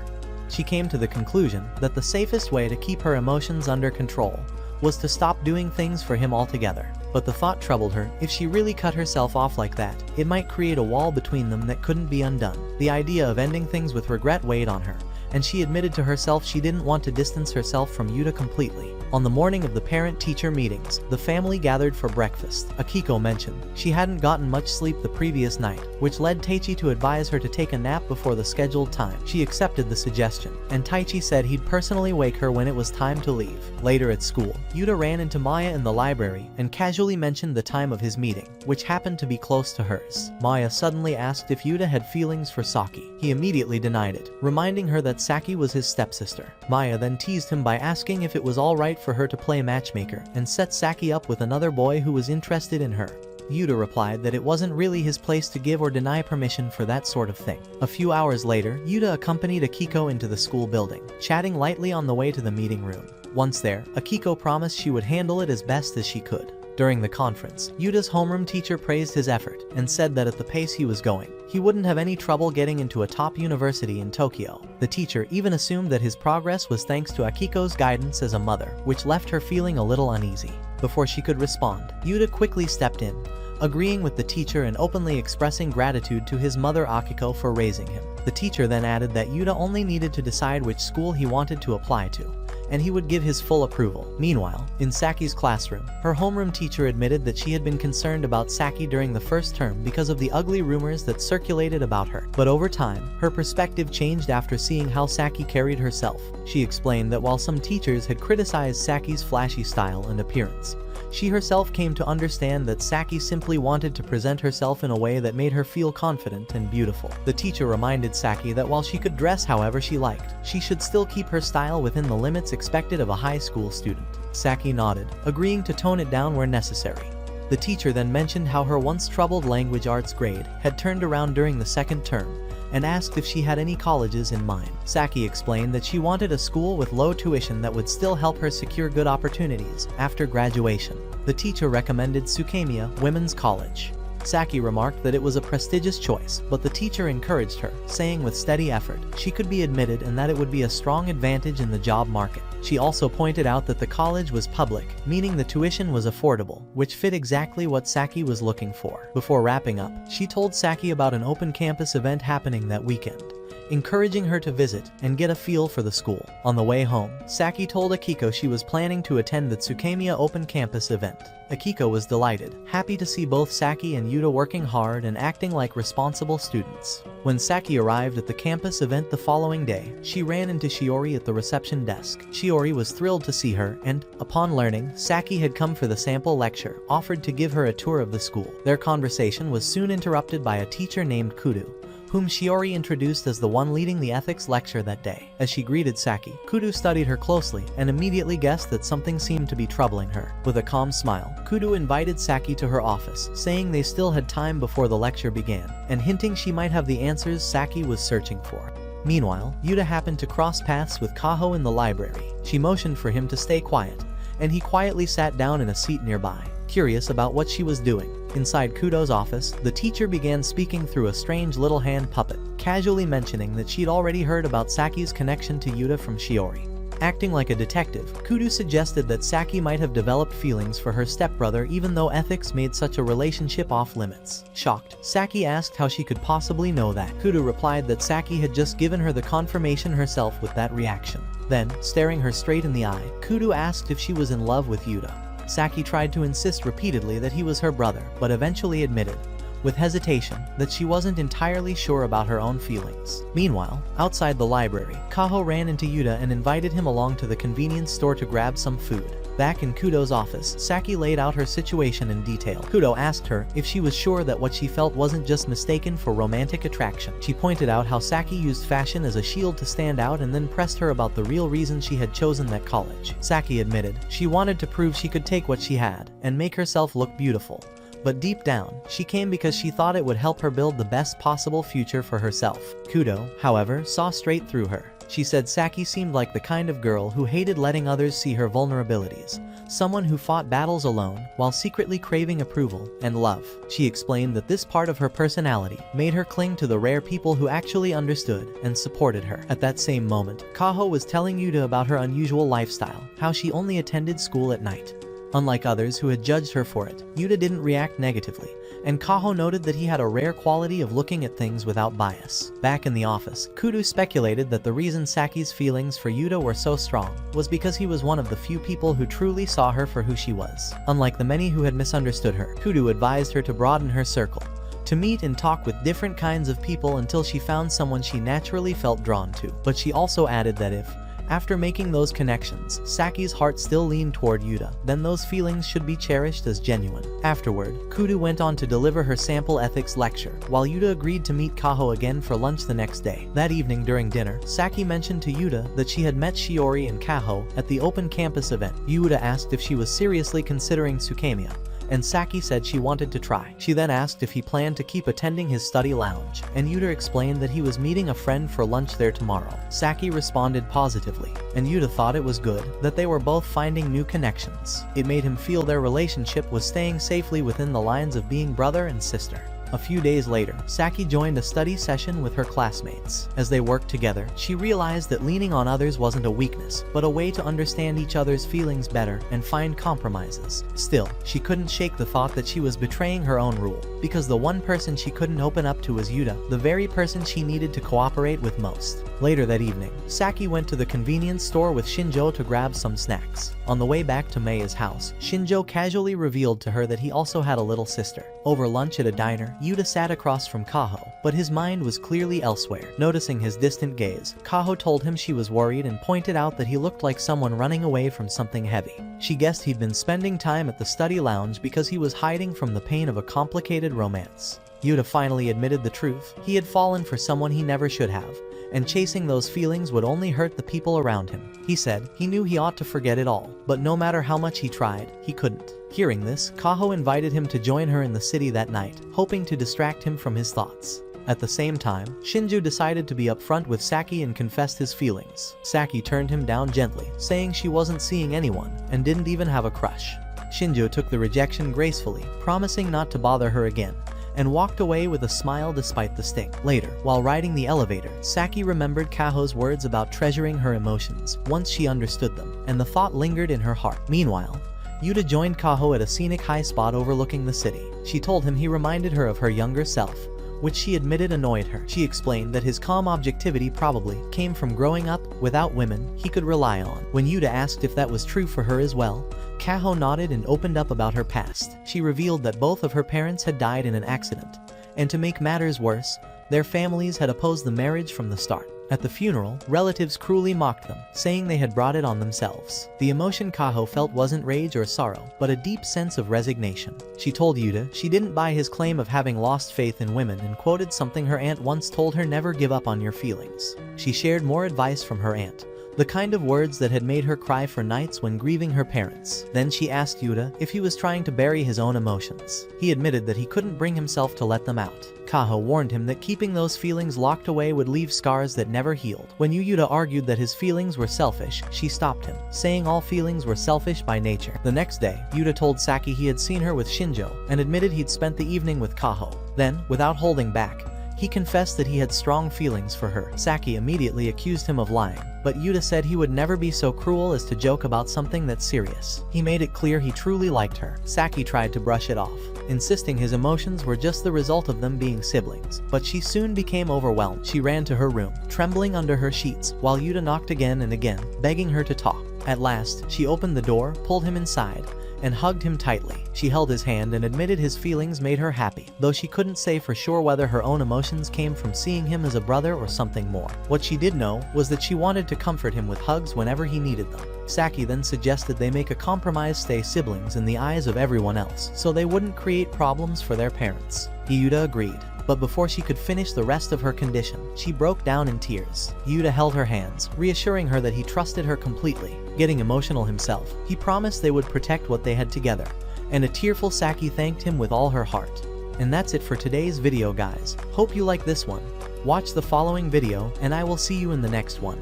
She came to the conclusion that the safest way to keep her emotions under control was to stop doing things for him altogether. But the thought troubled her, if she really cut herself off like that, it might create a wall between them that couldn't be undone. The idea of ending things with regret weighed on her, and she admitted to herself she didn't want to distance herself from Yuta completely. On the morning of the parent-teacher meetings, the family gathered for breakfast. Akiko mentioned she hadn't gotten much sleep the previous night, which led Taichi to advise her to take a nap before the scheduled time. She accepted the suggestion, and Taichi said he'd personally wake her when it was time to leave. Later at school, Yuta ran into Maya in the library and casually mentioned the time of his meeting, which happened to be close to hers. Maya suddenly asked if Yuta had feelings for Saki. He immediately denied it, reminding her that Saki was his stepsister. Maya then teased him by asking if it was alright for her to play matchmaker and set Saki up with another boy who was interested in her. Yuta replied that it wasn't really his place to give or deny permission for that sort of thing. A few hours later, Yuta accompanied Akiko into the school building, chatting lightly on the way to the meeting room. Once there, Akiko promised she would handle it as best as she could. During the conference, Yuta's homeroom teacher praised his effort and said that at the pace he was going, he wouldn't have any trouble getting into a top university in Tokyo. The teacher even assumed that his progress was thanks to Akiko's guidance as a mother, which left her feeling a little uneasy. Before she could respond, Yuta quickly stepped in, agreeing with the teacher and openly expressing gratitude to his mother Akiko for raising him. The teacher then added that Yuta only needed to decide which school he wanted to apply to, and he would give his full approval. Meanwhile, in Saki's classroom, her homeroom teacher admitted that she had been concerned about Saki during the first term because of the ugly rumors that circulated about her. But over time, her perspective changed after seeing how Saki carried herself. She explained that while some teachers had criticized Saki's flashy style and appearance, she herself came to understand that Saki simply wanted to present herself in a way that made her feel confident and beautiful. The teacher reminded Saki that while she could dress however she liked, she should still keep her style within the limits expected of a high school student. Saki nodded, agreeing to tone it down where necessary. The teacher then mentioned how her once troubled language arts grade had turned around during the second term, and asked if she had any colleges in mind. Saki explained that she wanted a school with low tuition that would still help her secure good opportunities after graduation. The teacher recommended Tsukemiya Women's College. Saki remarked that it was a prestigious choice, but the teacher encouraged her, saying with steady effort, she could be admitted and that it would be a strong advantage in the job market. She also pointed out that the college was public, meaning the tuition was affordable, which fit exactly what Saki was looking for. Before wrapping up, she told Saki about an open campus event happening that weekend, encouraging her to visit and get a feel for the school. On the way home, Saki told Akiko she was planning to attend the Tsukemiya Open Campus event. Akiko was delighted, happy to see both Saki and Yuta working hard and acting like responsible students. When Saki arrived at the campus event the following day, she ran into Shiori at the reception desk. Shiori was thrilled to see her and, upon learning Saki had come for the sample lecture, offered to give her a tour of the school. Their conversation was soon interrupted by a teacher named Kudu, whom Shiori introduced as the one leading the ethics lecture that day. As she greeted Saki, Kudo studied her closely and immediately guessed that something seemed to be troubling her. With a calm smile, Kudo invited Saki to her office, saying they still had time before the lecture began, and hinting she might have the answers Saki was searching for. Meanwhile, Yuta happened to cross paths with Kaho in the library. She motioned for him to stay quiet, and he quietly sat down in a seat nearby, curious about what she was doing. Inside Kudo's office, the teacher began speaking through a strange little hand puppet, casually mentioning that she'd already heard about Saki's connection to Yuta from Shiori. Acting like a detective, Kudo suggested that Saki might have developed feelings for her stepbrother even though ethics made such a relationship off limits. Shocked, Saki asked how she could possibly know that. Kudo replied that Saki had just given her the confirmation herself with that reaction. Then, staring her straight in the eye, Kudo asked if she was in love with Yuta. Saki tried to insist repeatedly that he was her brother, but eventually admitted, with hesitation, that she wasn't entirely sure about her own feelings. Meanwhile, outside the library, Kaho ran into Yuta and invited him along to the convenience store to grab some food. Back in Kudo's office, Saki laid out her situation in detail. Kudo asked her if she was sure that what she felt wasn't just mistaken for romantic attraction. She pointed out how Saki used fashion as a shield to stand out and then pressed her about the real reason she had chosen that college. Saki admitted she wanted to prove she could take what she had and make herself look beautiful. But deep down, she came because she thought it would help her build the best possible future for herself. Kudo, however, saw straight through her. She said Saki seemed like the kind of girl who hated letting others see her vulnerabilities, someone who fought battles alone while secretly craving approval and love. She explained that this part of her personality made her cling to the rare people who actually understood and supported her. At that same moment, Kaho was telling Yuta about her unusual lifestyle, how she only attended school at night. Unlike others who had judged her for it, Yuta didn't react negatively, and Kaho noted that he had a rare quality of looking at things without bias. Back in the office, Kudo speculated that the reason Saki's feelings for Yuta were so strong was because he was one of the few people who truly saw her for who she was. Unlike the many who had misunderstood her, Kudo advised her to broaden her circle, to meet and talk with different kinds of people until she found someone she naturally felt drawn to. But she also added that if, after making those connections, Saki's heart still leaned toward Yuta, then those feelings should be cherished as genuine. Afterward, Kudo went on to deliver her sample ethics lecture, while Yuta agreed to meet Kaho again for lunch the next day. That evening during dinner, Saki mentioned to Yuta that she had met Shiori and Kaho at the open campus event. Yuta asked if she was seriously considering Tsukemiya, and Saki said she wanted to try. She then asked if he planned to keep attending his study lounge, and Yuta explained that he was meeting a friend for lunch there tomorrow. Saki responded positively, and Yuta thought it was good that they were both finding new connections. It made him feel their relationship was staying safely within the lines of being brother and sister. A few days later, Saki joined a study session with her classmates. As they worked together, she realized that leaning on others wasn't a weakness, but a way to understand each other's feelings better and find compromises. Still, she couldn't shake the thought that she was betraying her own rule, because the one person she couldn't open up to was Yuta, the very person she needed to cooperate with most. Later that evening, Saki went to the convenience store with Shinjo to grab some snacks. On the way back to Mei's house, Shinjo casually revealed to her that he also had a little sister. Over lunch at a diner, Yuta sat across from Kaho, but his mind was clearly elsewhere. Noticing his distant gaze, Kaho told him she was worried and pointed out that he looked like someone running away from something heavy. She guessed he'd been spending time at the study lounge because he was hiding from the pain of a complicated romance. Yuta finally admitted the truth. He had fallen for someone he never should have, and chasing those feelings would only hurt the people around him. He said he knew he ought to forget it all, but no matter how much he tried, he couldn't. Hearing this, Kaho invited him to join her in the city that night, hoping to distract him from his thoughts. At the same time, Shinju decided to be upfront with Saki and confessed his feelings. Saki turned him down gently, saying she wasn't seeing anyone, and didn't even have a crush. Shinju took the rejection gracefully, promising not to bother her again, and walked away with a smile despite the sting. Later, while riding the elevator, Saki remembered Kaho's words about treasuring her emotions once she understood them, and the thought lingered in her heart. Meanwhile, Yuta joined Kaho at a scenic high spot overlooking the city. She told him he reminded her of her younger self, which she admitted annoyed her. She explained that his calm objectivity probably came from growing up without women he could rely on. When Yuta asked if that was true for her as well, Kaho nodded and opened up about her past. She revealed that both of her parents had died in an accident, and to make matters worse, Their families had opposed the marriage from the start. At the funeral, relatives cruelly mocked them, saying they had brought it on themselves. The emotion Kaho felt wasn't rage or sorrow, but a deep sense of resignation. She told Yuta she didn't buy his claim of having lost faith in women and quoted something her aunt once told her: "Never give up on your feelings." She shared more advice from her aunt, the kind of words that had made her cry for nights when grieving her parents. Then she asked Yuta if he was trying to bury his own emotions. He admitted that he couldn't bring himself to let them out. Kaho warned him that keeping those feelings locked away would leave scars that never healed. When Yuta argued that his feelings were selfish, she stopped him, saying all feelings were selfish by nature. The next day, Yuta told Saki he had seen her with Shinjo and admitted he'd spent the evening with Kaho. Then, without holding back, he confessed that he had strong feelings for her. Saki immediately accused him of lying, but Yuta said he would never be so cruel as to joke about something that's serious. He made it clear he truly liked her. Saki tried to brush it off, insisting his emotions were just the result of them being siblings. But she soon became overwhelmed. She ran to her room, trembling under her sheets, while Yuta knocked again and again, begging her to talk. At last, she opened the door, pulled him inside, and hugged him tightly. She held his hand and admitted his feelings made her happy, though she couldn't say for sure whether her own emotions came from seeing him as a brother or something more. What she did know was that she wanted to comfort him with hugs whenever he needed them. Saki then suggested they make a compromise: stay siblings in the eyes of everyone else, so they wouldn't create problems for their parents. Yuta agreed. But before she could finish the rest of her condition, she broke down in tears. Yuta held her hands, reassuring her that he trusted her completely. Getting emotional himself, he promised they would protect what they had together, and a tearful Saki thanked him with all her heart. And that's it for today's video, guys. Hope you like this one. Watch the following video, and I will see you in the next one.